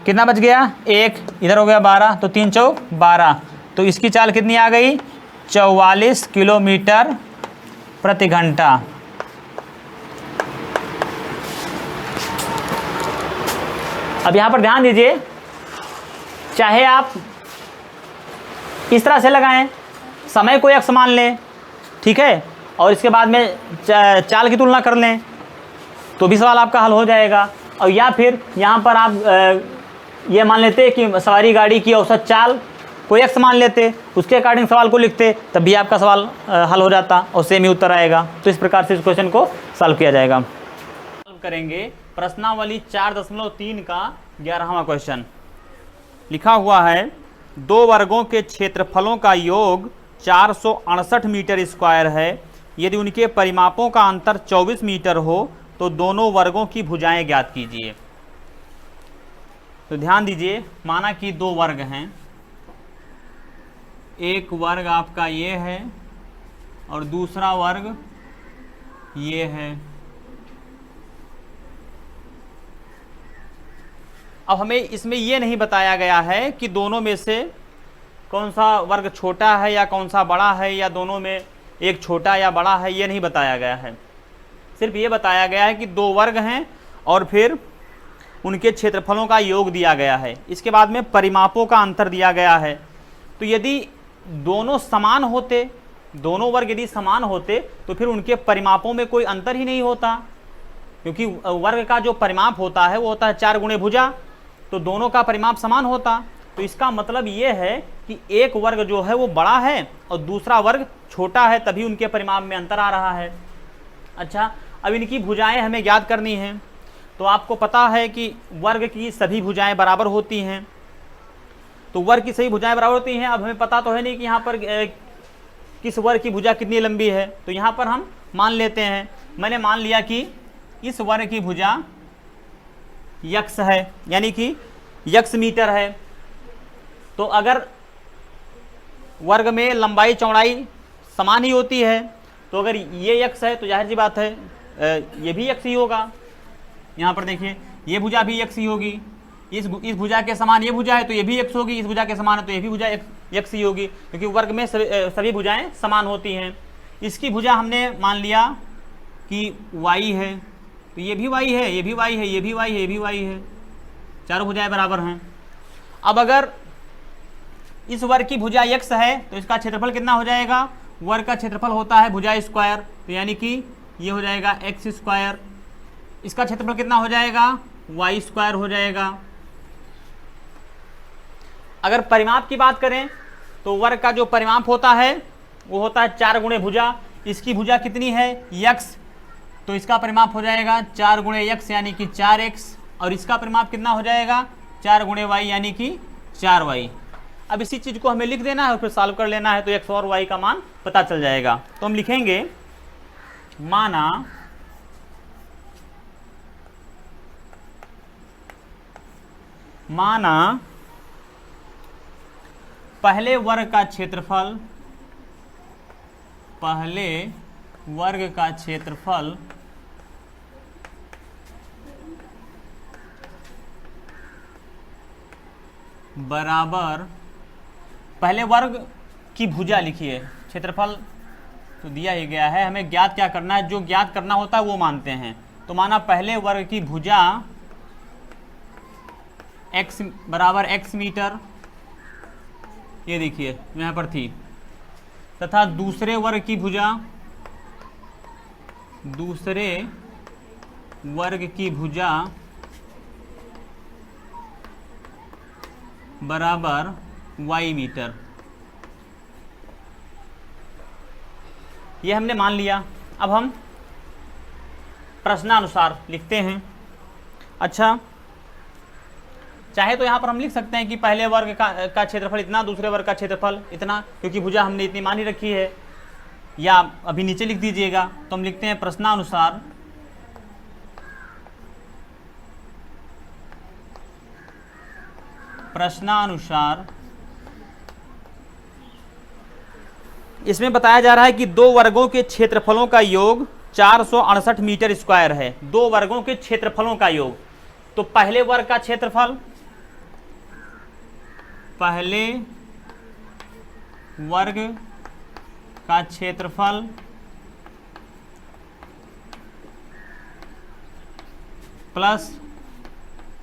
कितना बच गया 1, इधर हो गया 12, तो 3 चौक 12, तो इसकी चाल कितनी आ गई 44 किलोमीटर प्रति घंटा। अब यहाँ पर ध्यान दीजिए, चाहे आप इस तरह से लगाएं, समय को एक समान लें, ठीक है, और इसके बाद में चाल की तुलना कर लें तो भी सवाल आपका हल हो जाएगा। और या फिर यहाँ पर आप ये मान लेते कि सवारी गाड़ी की औसत चाल को एक समान लेते, उसके अकॉर्डिंग सवाल को लिखते, तब भी आपका सवाल हल हो जाता और सेम ही उत्तर आएगा। तो इस प्रकार से इस क्वेश्चन को सॉल्व किया जाएगा। सॉल्व करेंगे प्रश्नावली 4.3 का 11वां क्वेश्चन। लिखा हुआ है 2 वर्गों के क्षेत्रफलों का योग 468 मीटर स्क्वायर है। यदि उनके परिमापों का अंतर 24 मीटर हो तो दोनों वर्गों की भुजाएं ज्ञात कीजिए। तो ध्यान दीजिए, माना कि 2 वर्ग हैं, एक वर्ग आपका ये है और दूसरा वर्ग ये है। अब हमें इसमें ये नहीं बताया गया है कि दोनों में से कौन सा वर्ग छोटा है या कौन सा बड़ा है, या दोनों में एक छोटा या बड़ा है, ये नहीं बताया गया है। सिर्फ ये बताया गया है कि 2 वर्ग हैं और फिर उनके क्षेत्रफलों का योग दिया गया है। इसके बाद में परिमापों का अंतर दिया गया है। तो यदि दोनों समान होते, दोनों वर्ग यदि समान होते तो फिर उनके परिमापों में कोई अंतर ही नहीं होता, क्योंकि वर्ग का जो परिमाप होता है वो होता है 4 गुणे भुजा, तो दोनों का परिमाप समान होता। तो इसका मतलब ये है कि एक वर्ग जो है वो बड़ा है और दूसरा वर्ग छोटा है, तभी उनके परिमाप में अंतर आ रहा है। अच्छा, अब इनकी भुजाएं हमें ज्ञात करनी हैं। तो आपको पता है कि वर्ग की सभी भुजाएं बराबर होती हैं, तो वर्ग की सभी भुजाएं बराबर होती हैं। अब हमें पता तो है नहीं कि यहाँ पर किस वर्ग की भुजा कितनी लंबी है, तो यहाँ पर हम मान लेते हैं, मैंने मान लिया कि इस वर्ग की भुजा यक्स है, यानी कि यक्स मीटर है। तो अगर वर्ग में लंबाई चौड़ाई समान ही होती है, तो अगर ये यक्स है तो जाहिर सी बात है ये भी यक्स ही होगा। यहाँ पर देखिए, ये भुजा भी यक्स ही होगी, इस भुजा के समान ये भुजा है तो ये भी यक्स होगी, इस भुजा के समान है तो ये भी भुजा यक्स ही होगी, क्योंकि वर्ग में सभी भुजाएं समान होती हैं। इसकी भुजा हमने मान लिया कि y है, तो ये भी y है, ये भी y है, ये भी y है, ये भी y है, चारों भुजाएं बराबर हैं। अब अगर इस वर्ग की भुजा x है तो इसका क्षेत्रफल कितना हो जाएगा, वर्ग का क्षेत्रफल होता है भुजा स्क्वायर, तो यानी कि ये हो जाएगा x स्क्वायर, इसका क्षेत्रफल कितना हो जाएगा y स्क्वायर हो जाएगा। अगर परिमाप की बात करें तो वर्ग का जो परिमाप होता है वो होता है 4 गुणे भुजा, इसकी भुजा कितनी है x, तो इसका परिमाप हो जाएगा 4 गुणे x यानी कि 4x, और इसका परिमाप कितना हो जाएगा 4 गुणे y यानी कि 4y। अब इसी चीज़ को हमें लिख देना है और फिर सॉल्व कर लेना है, तो x और y का मान पता चल जाएगा। तो हम लिखेंगे माना पहले वर्ग का क्षेत्रफल बराबर, पहले वर्ग की भुजा लिखिए, क्षेत्रफल तो दिया ही गया है, हमें ज्ञात क्या करना है, जो ज्ञात करना होता है वो मानते हैं। तो माना पहले वर्ग की भुजा x बराबर x मीटर, ये देखिए यहाँ पर थी, तथा दूसरे वर्ग की भुजा बराबर y मीटर, ये हमने मान लिया। अब हम प्रश्नानुसार लिखते हैं। अच्छा, चाहे तो यहाँ पर हम लिख सकते हैं कि पहले वर्ग का क्षेत्रफल इतना, दूसरे वर्ग का क्षेत्रफल इतना, क्योंकि भुजा हमने इतनी मानी रखी है, या अभी नीचे लिख दीजिएगा। तो हम लिखते हैं प्रश्नानुसार इसमें बताया जा रहा है कि दो वर्गों के क्षेत्रफलों का योग 468 मीटर स्क्वायर है। दो वर्गों के क्षेत्रफलों का योग, तो पहले वर्ग का क्षेत्रफल प्लस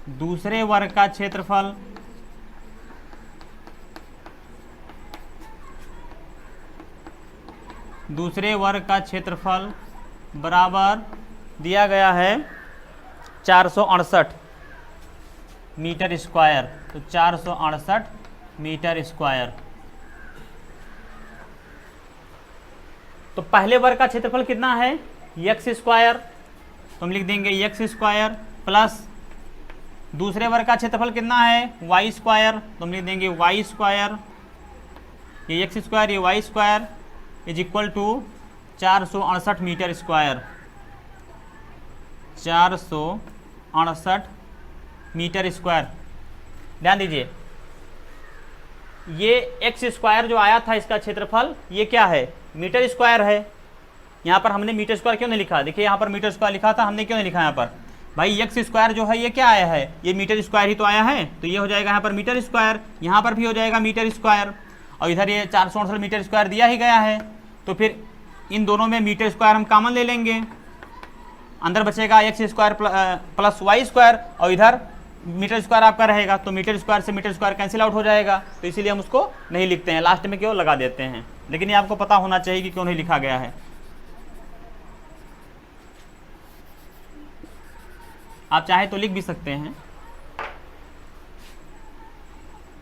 दूसरे वर्ग का क्षेत्रफल बराबर दिया गया है 468 मीटर स्क्वायर। तो 468 मीटर स्क्वायर, तो पहले वर्ग का क्षेत्रफल कितना है x स्क्वायर, तो हम लिख देंगे x स्क्वायर, प्लस दूसरे वर्ग का क्षेत्रफल कितना है y स्क्वायर, तो हम लिख देंगे y स्क्वायर, ये x स्क्वायर ये y square is equal to 468 metre square, 468 metre square. ध्यान दीजिए, ये x स्क्वायर जो आया था इसका क्षेत्रफल, ये क्या है मीटर स्क्वायर है। यहाँ पर हमने मीटर स्क्वायर क्यों नहीं लिखा, देखिए यहाँ पर मीटर स्क्वायर लिखा था, हमने क्यों नहीं लिखा यहाँ पर, भाई x स्क्वायर जो है ये क्या आया है, ये मीटर स्क्वायर ही तो आया है, तो ये हो जाएगा यहाँ पर मीटर स्क्वायर, यहाँ पर भी हो जाएगा मीटर स्क्वायर, और इधर ये 468 मीटर स्क्वायर दिया ही गया है। तो फिर इन दोनों में मीटर स्क्वायर हम कॉमन ले लेंगे, अंदर बचेगा x square plus y square, और इधर मीटर स्क्वायर आपका रहेगा, तो मीटर स्क्वायर से मीटर स्क्वायर कैंसिल आउट हो जाएगा, तो इसीलिए हम उसको नहीं लिखते हैं, लास्ट में क्यों लगा देते हैं। लेकिन ये आपको पता होना चाहिए कि क्यों नहीं लिखा गया है। आप चाहे तो लिख भी सकते हैं।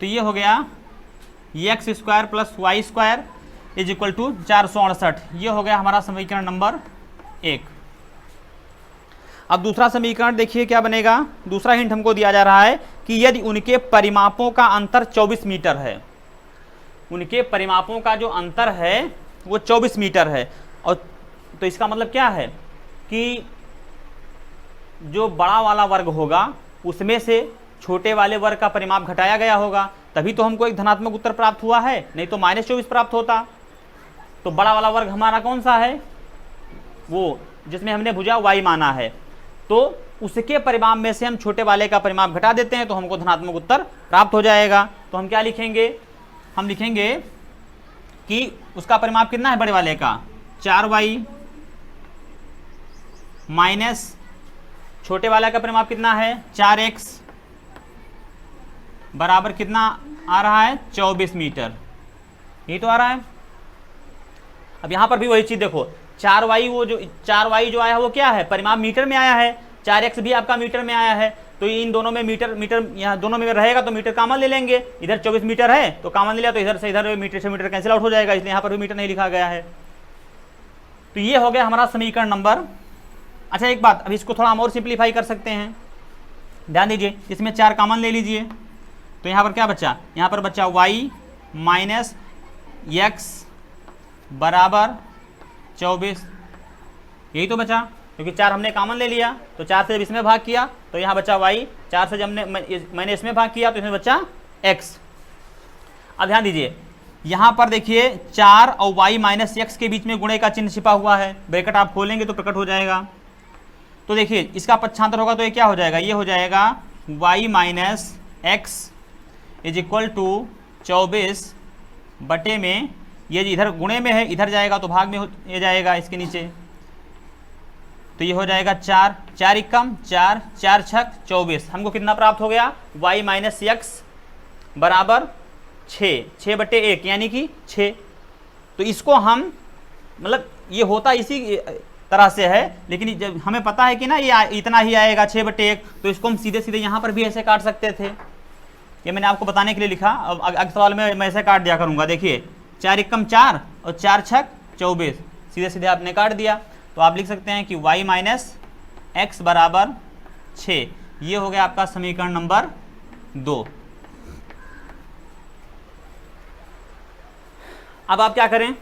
तो ये हो गया x square plus y square is equal to 468, ये हो गया हमारा समीकरण नंबर 1। अब दूसरा समीकरण देखिए क्या बनेगा। दूसरा हिंट हमको दिया जा रहा है कि यदि उनके परिमापों का अंतर 24 मीटर है, उनके परिमापों का जो अंतर है वो 24 मीटर है, और तो इसका मतलब क्या है कि जो बड़ा वाला वर्ग होगा उसमें से छोटे वाले वर्ग का परिमाप घटाया गया होगा, तभी तो हमको एक धनात्मक उत्तर प्राप्त हुआ है, नहीं तो -24 प्राप्त होता। तो बड़ा वाला वर्ग हमारा कौन सा है, वो जिसमें हमने भुजा y माना है, तो उसके परिमाप में से हम छोटे वाले का परिमाप घटा देते हैं, तो हमको धनात्मक उत्तर प्राप्त हो जाएगा। तो हम क्या लिखेंगे, हम लिखेंगे कि उसका परिमाप कितना है बड़े वाले का 4y माइनस छोटे वाले का परिमाप कितना है 4x बराबर कितना आ रहा है 24 मीटर, ये तो आ रहा है। अब यहाँ पर भी वही चीज़ देखो, 4y वो जो 4y जो आया वो क्या है, परिमाप मीटर में आया है, 4x भी आपका मीटर में आया है, तो इन दोनों में मीटर यहाँ दोनों में रहेगा तो मीटर कॉमन ले लेंगे, इधर 24 मीटर है तो कॉमन ले लिया, तो इधर से मीटर कैंसिल आउट हो जाएगा, इसलिए यहाँ पर भी मीटर नहीं लिखा गया है। तो ये हो गया हमारा समीकरण नंबर। अच्छा एक बात, अब इसको थोड़ा हम और सिंप्लीफाई कर सकते हैं। ध्यान दीजिए, इसमें 4 कॉमन ले लीजिए, तो यहाँ पर क्या बचा, यहाँ पर बचा y माइनस एक्स बराबर 24, यही तो बचा, क्योंकि 4 हमने कॉमन ले लिया, तो 4 से जब इसमें भाग किया तो यहाँ बचा y, 4 से जब मैंने इसमें भाग किया तो इसमें बचा x। अब ध्यान दीजिए, यहाँ पर देखिए 4 और y माइनस एक्स के बीच में गुणे का चिन्ह छिपा हुआ है, ब्रैकेट आप खोलेंगे तो प्रकट हो जाएगा। तो देखिए इसका पक्षांतर होगा तो ये क्या हो जाएगा, ये हो जाएगा y minus x is equal to 24 बटे में, ये इधर गुणे में है, इधर जाएगा तो भाग में ये जाएगा इसके नीचे, तो ये हो जाएगा 4, 4 एकम 4, 4 छक 24। हमको कितना प्राप्त हो गया, y माइनस एक्स बराबर 6, 6 बटे 1 यानी कि 6। तो इसको हम मतलब ये होता इसी तरह से है, लेकिन जब हमें पता है कि ना ये इतना ही आएगा 6 बटे 1, तो इसको हम सीधे सीधे यहाँ पर भी ऐसे काट सकते थे। ये मैंने आपको बताने के लिए लिखा, अब अगले सवाल में मैं ऐसे काट दिया करूँगा। देखिए 4 एकम 4 और 4 छक 24, सीधे सीधे आपने काट दिया, तो आप लिख सकते हैं कि y माइनस एक्स बराबर 6। ये हो गया आपका समीकरण नंबर 2। अब आप क्या करें,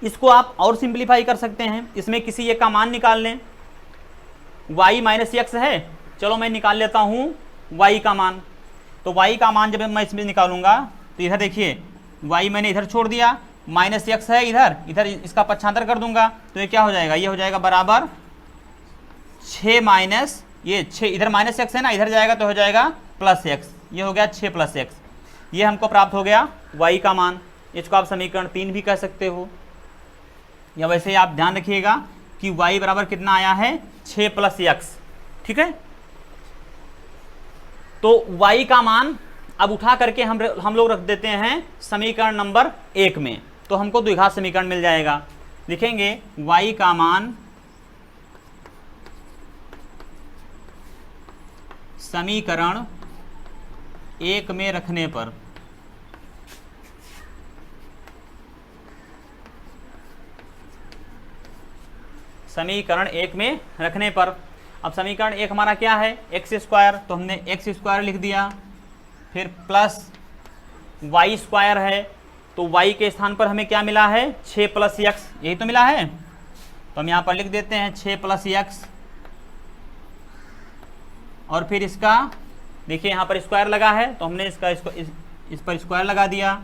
इसको आप और सिंप्लीफाई कर सकते हैं, इसमें किसी एक का मान निकाल लें। y माइनस एक्स है, चलो मैं निकाल लेता हूँ y का मान। तो y का मान जब मैं इसमें निकालूंगा तो इधर देखिए y मैंने इधर छोड़ दिया, माइनस एक्स है इधर, इधर इसका पक्षांतर कर दूंगा तो ये क्या हो जाएगा, ये हो जाएगा बराबर 6 माइनस ये 6, इधर माइनस एक्स है ना, इधर जाएगा तो हो जाएगा प्लस एक्स, ये हो गया 6 प्लस एक्स। ये हमको प्राप्त हो गया y का मान। इसको आप समीकरण 3 भी कह सकते हो, या वैसे आप ध्यान रखिएगा कि y बराबर कितना आया है, 6 प्लस एक्स। ठीक है, तो y का मान अब उठा करके हम लोग रख देते हैं समीकरण नंबर 1 में, तो हमको द्विघात समीकरण मिल जाएगा। लिखेंगे y का मान समीकरण 1 में रखने पर समीकरण 1 में रखने पर, अब समीकरण 1 हमारा क्या है, एक्स स्क्वायर, तो हमने एक्स स्क्वायर लिख दिया, फिर प्लस वाई स्क्वायर है, तो y के स्थान पर हमें क्या मिला है, 6 प्लस एक्स, यही तो मिला है, तो हम यहाँ पर लिख देते हैं 6 प्लस एक्स, और फिर इसका देखिए यहाँ पर स्क्वायर लगा है तो हमने इसका इस पर स्क्वायर लगा दिया,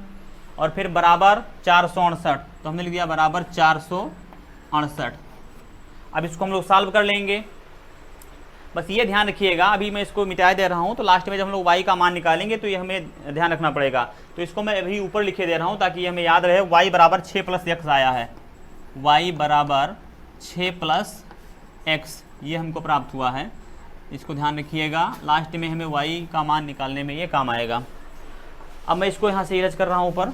और फिर बराबर 468, तो हमने लिख दिया बराबर 468। अब इसको हम लोग सॉल्व कर लेंगे। बस ये ध्यान रखिएगा, अभी मैं इसको मिटा दे रहा हूँ, तो लास्ट में जब हम लोग y का मान निकालेंगे तो ये हमें ध्यान रखना पड़ेगा। तो इसको मैं अभी ऊपर लिखे दे रहा हूँ ताकि ये हमें याद रहे, y बराबर 6 प्लस एक्स आया है, y बराबर 6 प्लस एक्स, ये हमको प्राप्त हुआ है। इसको ध्यान रखिएगा, लास्ट में हमें y का मान निकालने में ये काम आएगा। अब मैं इसको यहाँ से इरेज कर रहा हूँ ऊपर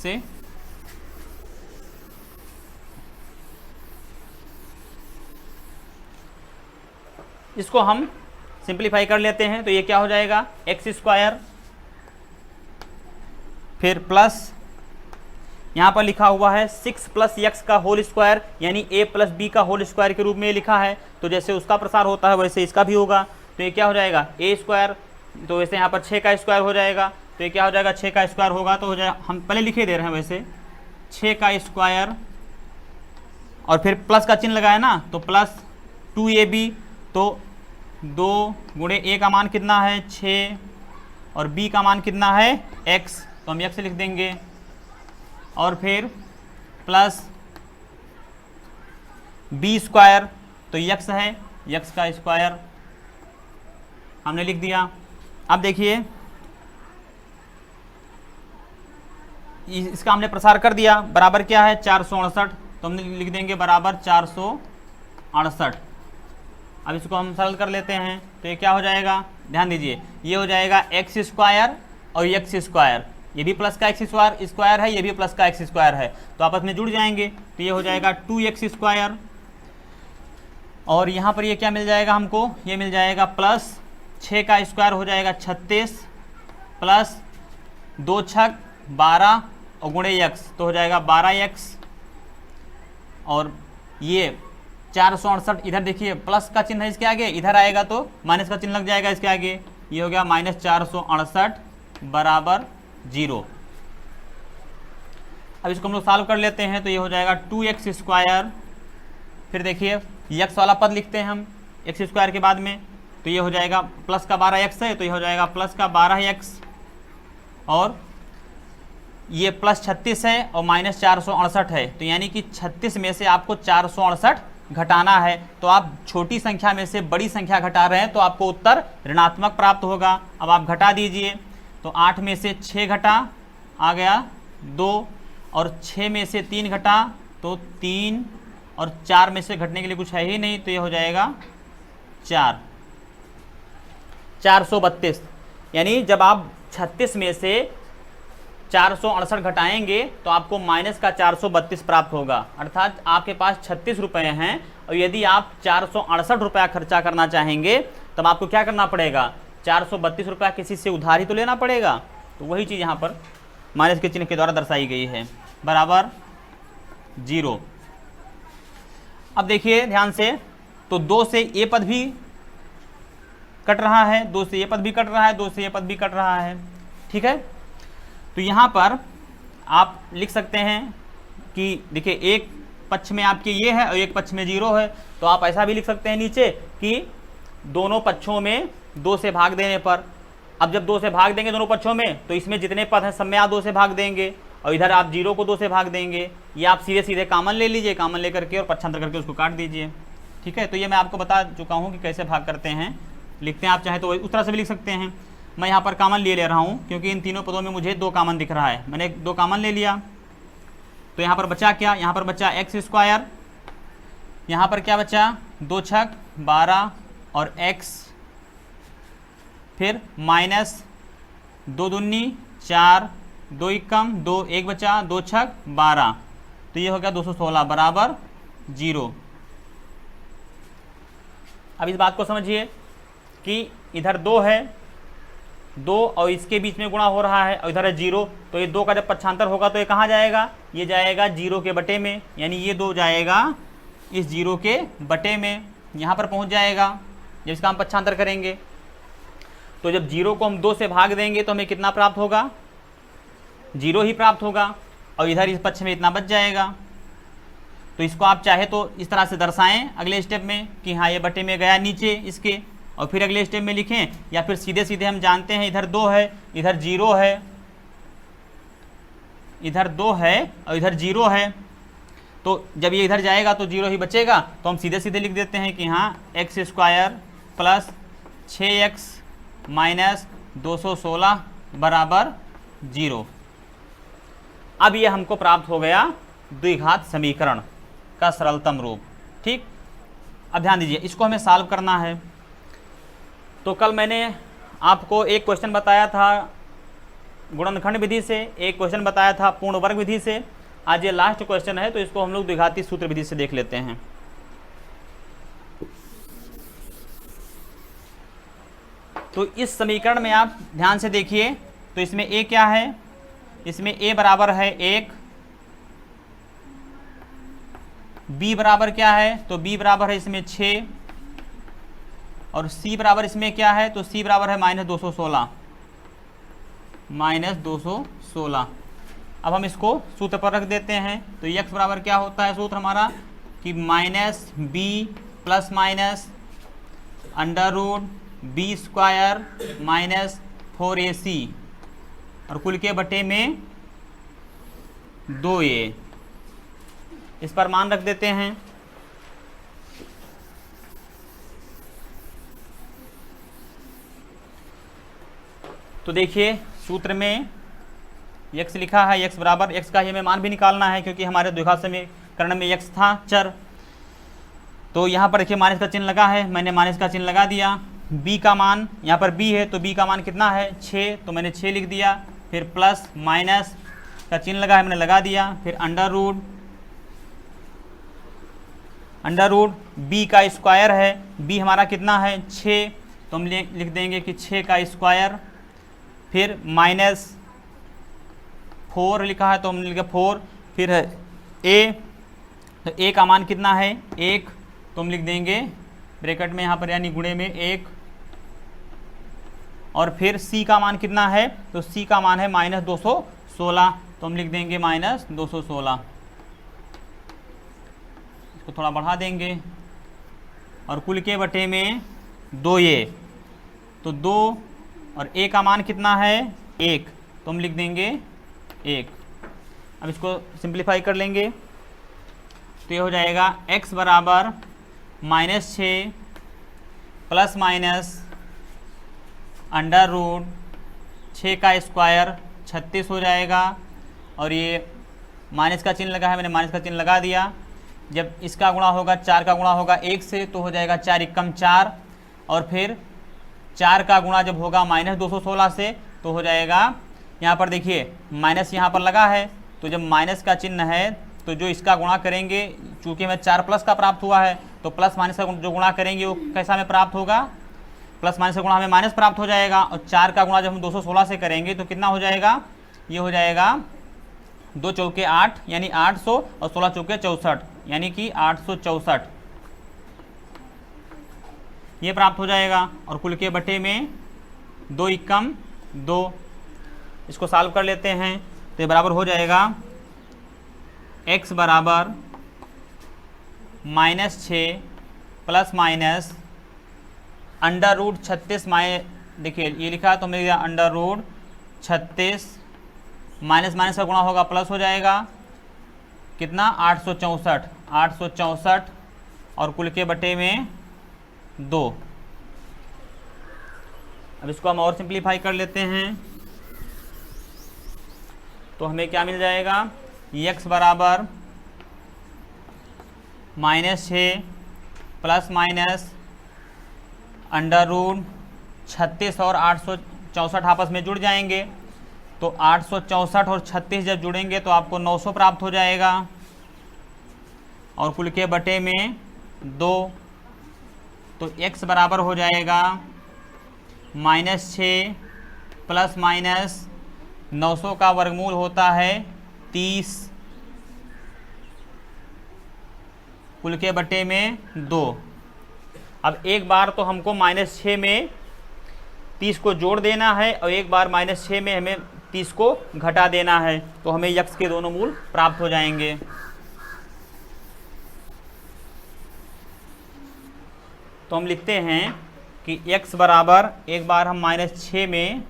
से, इसको हम सिंप्लीफाई कर लेते हैं, तो ये क्या हो जाएगा, एक्स स्क्वायर, फिर प्लस यहाँ पर लिखा हुआ है 6 प्लस एक्स का होल स्क्वायर, यानी a प्लस बी का होल स्क्वायर के रूप में लिखा है, तो जैसे उसका प्रसार होता है वैसे इसका भी होगा। तो ये क्या हो जाएगा, a स्क्वायर, तो वैसे यहाँ पर 6 का स्क्वायर हो जाएगा, तो ये क्या हो जाएगा, 6 का स्क्वायर होगा तो हो जाएगा, हम पहले लिखे दे रहे हैं वैसे 6 का स्क्वायर, और फिर प्लस का चिन्ह लगाया ना, तो प्लस 2ab, तो 2 गुणे a का मान कितना है 6, और b का मान कितना है x, तो हम x लिख देंगे, और फिर प्लस b स्क्वायर, तो x है, x का स्क्वायर हमने लिख दिया। अब देखिए इसका हमने प्रसार कर दिया, बराबर क्या है 468, तो हमने लिख देंगे बराबर 468। अब इसको हम सरल कर लेते हैं, तो ये क्या हो जाएगा, ध्यान दीजिए, ये हो जाएगा एक्स स्क्वायर और एक्स स्क्वायर, ये भी प्लस का एक्स स्क्वायर है, ये भी प्लस का एक्स स्क्वायर है, तो आपस में जुड़ जाएंगे, तो ये हो जाएगा 2x स्क्वायर, और यहाँ पर ये क्या मिल जाएगा हमको, ये मिल जाएगा प्लस 6 का स्क्वायर हो जाएगा 36, प्लस 2 छक 12 और गुणे x, तो हो जाएगा 12x, और ये 468 इधर देखिए प्लस का चिन्ह है इसके आगे, इधर आएगा तो माइनस का चिन्ह लग जाएगा इसके आगे, ये हो गया -468 बराबर 0। अब इसको हम लोग सॉल्व कर लेते हैं तो ये हो जाएगा 2x², फिर देखिए x वाला पद लिखते हैं हम x² के बाद में, तो ये हो जाएगा प्लस का 12x है तो ये हो जाएगा प्लस का 12x, और ये प्लस 36 है और माइनस 468 है, तो यानी कि 36 में से आपको 468 घटाना है। तो आप छोटी संख्या में से बड़ी संख्या घटा रहे हैं तो आपको उत्तर ऋणात्मक प्राप्त होगा। अब आप घटा दीजिए, तो 8 में से 6 घटा आ गया 2, और 6 में से 3 घटा तो 3, और 4 में से घटने के लिए कुछ है ही नहीं तो ये हो जाएगा 4, 432। यानी जब आप 36 में से 468 घटाएंगे तो आपको माइनस का 432 प्राप्त होगा। अर्थात आपके पास 36 रुपये हैं और यदि आप 468 रुपया खर्चा करना चाहेंगे तब आपको क्या करना पड़ेगा, 432 रुपया किसी से उधार ही तो लेना पड़ेगा। तो वही चीज़ यहाँ पर माइनस के चिन्ह के द्वारा दर्शाई गई है, बराबर 0। अब देखिए ध्यान से, तो 2 से ये पद भी कट रहा है, 2 से ये पद भी कट रहा है, 2 से ये पद भी कट रहा है, ठीक है। तो यहाँ पर आप लिख सकते हैं कि देखिए एक पक्ष में आपके ये है और एक पक्ष में 0 है, तो आप ऐसा भी लिख सकते हैं नीचे कि दोनों पक्षों में 2 से भाग देने पर, अब जब 2 से भाग देंगे दोनों पक्षों में तो इसमें जितने पद हैं सब में आप 2 से भाग देंगे, और इधर आप 0 को 2 से भाग देंगे। ये आप सीधे सीधे कॉमन ले लीजिए, कॉमन लेकर के और पक्षांतर करके उसको काट दीजिए, ठीक है। तो ये मैं आपको बता चुका हूँ कि कैसे भाग करते हैं, लिखते हैं। आप चाहे तो उस तरह से भी लिख सकते हैं। मैं यहाँ पर कॉमन ले रहा हूँ क्योंकि इन तीनों पदों में मुझे 2 कॉमन दिख रहा है, मैंने 2 कॉमन ले लिया। तो यहाँ पर बचा क्या, यहाँ पर बचा x², यहाँ पर क्या बचा 2 छक 12 और x, फिर माइनस 2 दूनी 4, 2 एकम 2, 1 बचा 2 छक 12, तो ये हो गया 216 बराबर 0। अब इस बात को समझिए कि इधर 2 है, 2 और इसके बीच में गुणा हो रहा है और इधर है 0, तो ये 2 का जब पक्षांतर होगा तो ये कहाँ जाएगा, ये जाएगा 0 के बटे में, यानी ये 2 जाएगा इस 0 के बटे में, यहाँ पर पहुँच जाएगा जब इसका हम पक्षांतर करेंगे। तो जब 0 को हम 2 से भाग देंगे तो हमें कितना प्राप्त होगा, 0 ही प्राप्त होगा, और इधर इस पक्ष में इतना बच जाएगा। तो इसको आप चाहे तो इस तरह से दर्शाएं अगले स्टेप में कि हाँ ये बटे में गया नीचे इसके, और फिर अगले स्टेप में लिखें, या फिर सीधे सीधे हम जानते हैं इधर 2 है, इधर 0 है, इधर 2 है और इधर 0 है, तो जब ये इधर जाएगा तो 0 ही बचेगा। तो हम सीधे सीधे लिख देते हैं कि हाँ x² प्लस 6x माइनस 216 बराबर 0। अब ये हमको प्राप्त हो गया द्विघात समीकरण का सरलतम रूप, ठीक। अब ध्यान दीजिए, इसको हमें सॉल्व करना है। तो कल मैंने आपको एक क्वेश्चन बताया था गुणनखंड विधि से, एक क्वेश्चन बताया था पूर्ण वर्ग विधि से। आज ये लास्ट क्वेश्चन है तो इसको हम लोग द्विघाती सूत्र विधि से देख लेते हैं। तो इस समीकरण में आप ध्यान से देखिए, तो इसमें a क्या है, इसमें a बराबर है 1, b बराबर क्या है, तो b बराबर है इसमें 6, और c बराबर इसमें क्या है, तो c बराबर है -216, -216। अब हम इसको सूत्र पर रख देते हैं। तो x बराबर क्या होता है सूत्र हमारा कि -b plus minus √b² minus 4ac, और कुल के बटे में 2a। इस पर मान रख देते हैं। तो देखिए सूत्र में x लिखा है, x बराबर, x का ही हमें मान भी निकालना है क्योंकि हमारे द्विघात समीकरण में x था चर। तो यहाँ पर देखिए माइनस का चिन्ह लगा है, मैंने माइनस का चिन्ह लगा दिया। b का मान, यहाँ पर b है तो b का मान कितना है 6, तो मैंने 6 लिख दिया। फिर प्लस माइनस का चिन्ह लगा है, मैंने लगा दिया। फिर अंडर रूट b का स्क्वायर है, b हमारा कितना है 6, तो हम लिख देंगे कि 6 का स्क्वायर। फिर -4 लिखा है तो हमने लिखा 4। फिर है a तो ए का मान कितना है 1, तो हम लिख देंगे ब्रैकेट में यहाँ पर यानी गुणे में 1, और फिर सी का मान कितना है, तो सी का मान है -216, तो हम लिख देंगे -216। इसको थोड़ा बढ़ा देंगे, और कुल के बटे में 2 ये, तो 2 और ए का मान कितना है 1, तो हम लिख देंगे 1। अब इसको सिंप्लीफाई कर लेंगे, तो ये हो जाएगा x बराबर -6 प्लस माइनस √6 का स्क्वायर 36 हो जाएगा, और ये माइनस का चिन्ह लगा है, मैंने माइनस का चिन्ह लगा दिया। जब इसका गुणा होगा 4 का गुणा होगा 1 से, तो हो जाएगा 4 एकम 4, और फिर 4 का गुणा जब होगा -216 से, तो हो जाएगा, यहाँ पर देखिए माइनस यहाँ पर लगा है, तो जब माइनस का चिन्ह है तो जो इसका गुणा करेंगे, चूँकि हमें 4 प्लस का प्राप्त हुआ है, तो प्लस माइनस का जो गुणा करेंगे वो कैसा हमें प्राप्त होगा, प्लस माइनस का गुणा हमें माइनस प्राप्त हो जाएगा, और 4 का गुणा जब हम 216 से करेंगे तो कितना हो जाएगा, ये हो जाएगा 2 चौके 8 यानी 800, और 16 चौके 64 यानी कि 864, ये प्राप्त हो जाएगा। और कुल के बटे में 2 एकम 2, इसको सॉल्व कर लेते हैं, तो ये बराबर हो जाएगा x बराबर -6 प्लस माइनस √36 देखिए ये लिखा, तो हमने √36 माइनस माइनस का गुणा होगा प्लस हो जाएगा, कितना 864, और कुल के बटे में 2। अब इसको हम और सिंप्लीफाई कर लेते हैं, तो हमें क्या मिल जाएगा, x बराबर -6 प्लस माइनस √36 और 864 आपस में जुड़ जाएंगे, तो 864 और 36 जब जुड़ेंगे तो आपको 900 प्राप्त हो जाएगा, और कुल के बटे में 2, तो x बराबर हो जाएगा -6 प्लस माइनस 900 का वर्गमूल होता है 30, कुल के बटे में 2। अब एक बार तो हमको -6 में 30 को जोड़ देना है, और एक बार -6 में हमें 30 को घटा देना है, तो हमें x के दोनों मूल प्राप्त हो जाएंगे। तो हम लिखते हैं कि x बराबर, एक बार हम -6 में,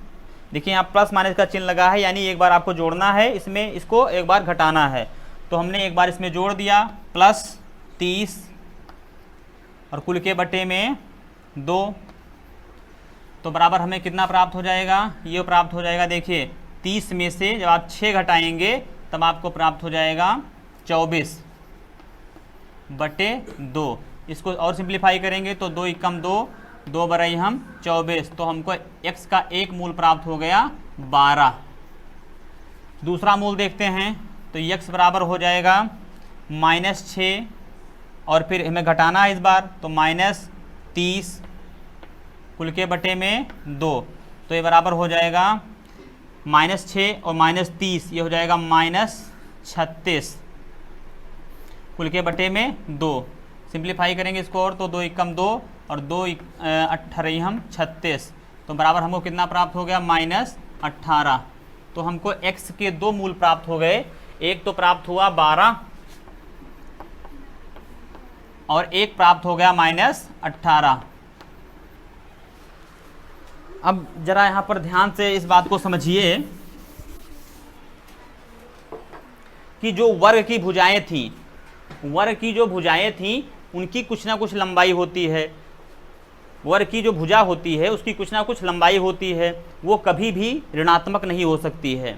देखिए यहाँ प्लस माइनस का चिन्ह लगा है, यानी एक बार आपको जोड़ना है इसमें, इसको एक बार घटाना है, तो हमने एक बार इसमें जोड़ दिया +30, और कुल के बटे में 2, तो बराबर हमें कितना प्राप्त हो जाएगा, ये प्राप्त हो जाएगा, देखिए 30 में से जब आप 6 घटाएंगे तब आपको प्राप्त हो जाएगा 24/2। इसको और सिंप्लीफाई करेंगे तो 2 एकम 2, 2 बराई हम 24, तो हमको x का एक मूल प्राप्त हो गया 12। दूसरा मूल देखते हैं, तो x बराबर हो जाएगा -6, और फिर हमें घटाना है इस बार, तो -30 कुल के बटे में 2, तो ये बराबर हो जाएगा -6 और -30, ये हो जाएगा -36 कुल के बटे में 2। सिंप्लीफाई करेंगे इसको और, तो 2 एकम 2 और 2 18 हम 36, तो बराबर हमको कितना प्राप्त हो गया -18। तो हमको x के 2 मूल प्राप्त हो गए, एक तो प्राप्त हुआ 12 और एक प्राप्त हो गया -18। अब जरा यहाँ पर ध्यान से इस बात को समझिए कि जो वर्ग की भुजाएं थी, वर्ग की जो भुजाएं थी उनकी कुछ ना कुछ लंबाई होती है, वर्ग की जो भुजा होती है उसकी कुछ ना कुछ लंबाई होती है, वो कभी भी ऋणात्मक नहीं हो सकती है,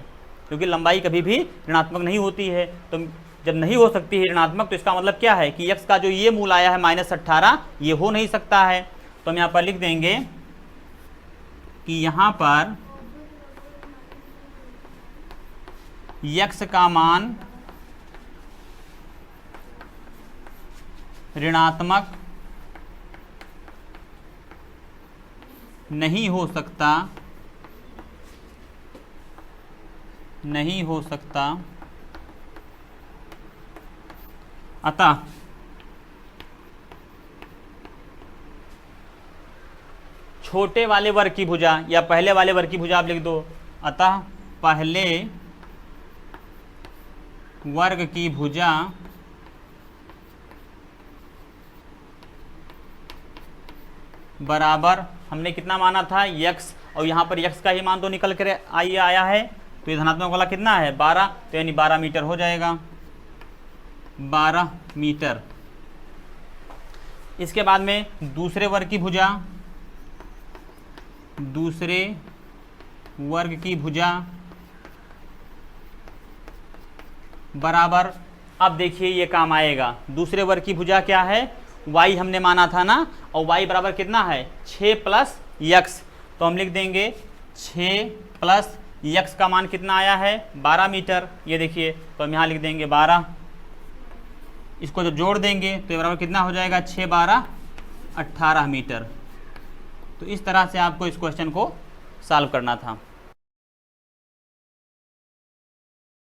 क्योंकि लंबाई कभी भी ऋणात्मक नहीं होती है। तो जब नहीं हो सकती है ऋणात्मक, तो इसका मतलब क्या है कि x का जो ये मूल आया है -18, ये हो नहीं सकता है। तो हम यहाँ पर लिख देंगे कि यहाँ पर x का मान ऋणात्मक नहीं हो सकता, नहीं हो सकता अतः छोटे वाले वर्ग की भुजा या पहले वाले वर्ग की भुजा आप लिख दो, अतः पहले वर्ग की भुजा बराबर, हमने कितना माना था x, और यहाँ पर x का ही मान तो निकल कर आया है, तो ये धनात्मक वाला कितना है 12, तो यानी 12 मीटर हो जाएगा, 12 मीटर। इसके बाद में दूसरे वर्ग की भुजा, दूसरे वर्ग की भुजा बराबर, अब देखिए ये काम आएगा। दूसरे वर्ग की भुजा क्या है, y हमने माना था ना, और y बराबर कितना है 6 प्लस x, तो हम लिख देंगे 6 प्लस x का मान कितना आया है 12 मीटर। ये देखिए, तो हम यहाँ लिख देंगे 12, इसको जब जोड़ देंगे तो ये बराबर कितना हो जाएगा 6 12 18 मीटर। तो इस तरह से आपको इस क्वेश्चन को सॉल्व करना था।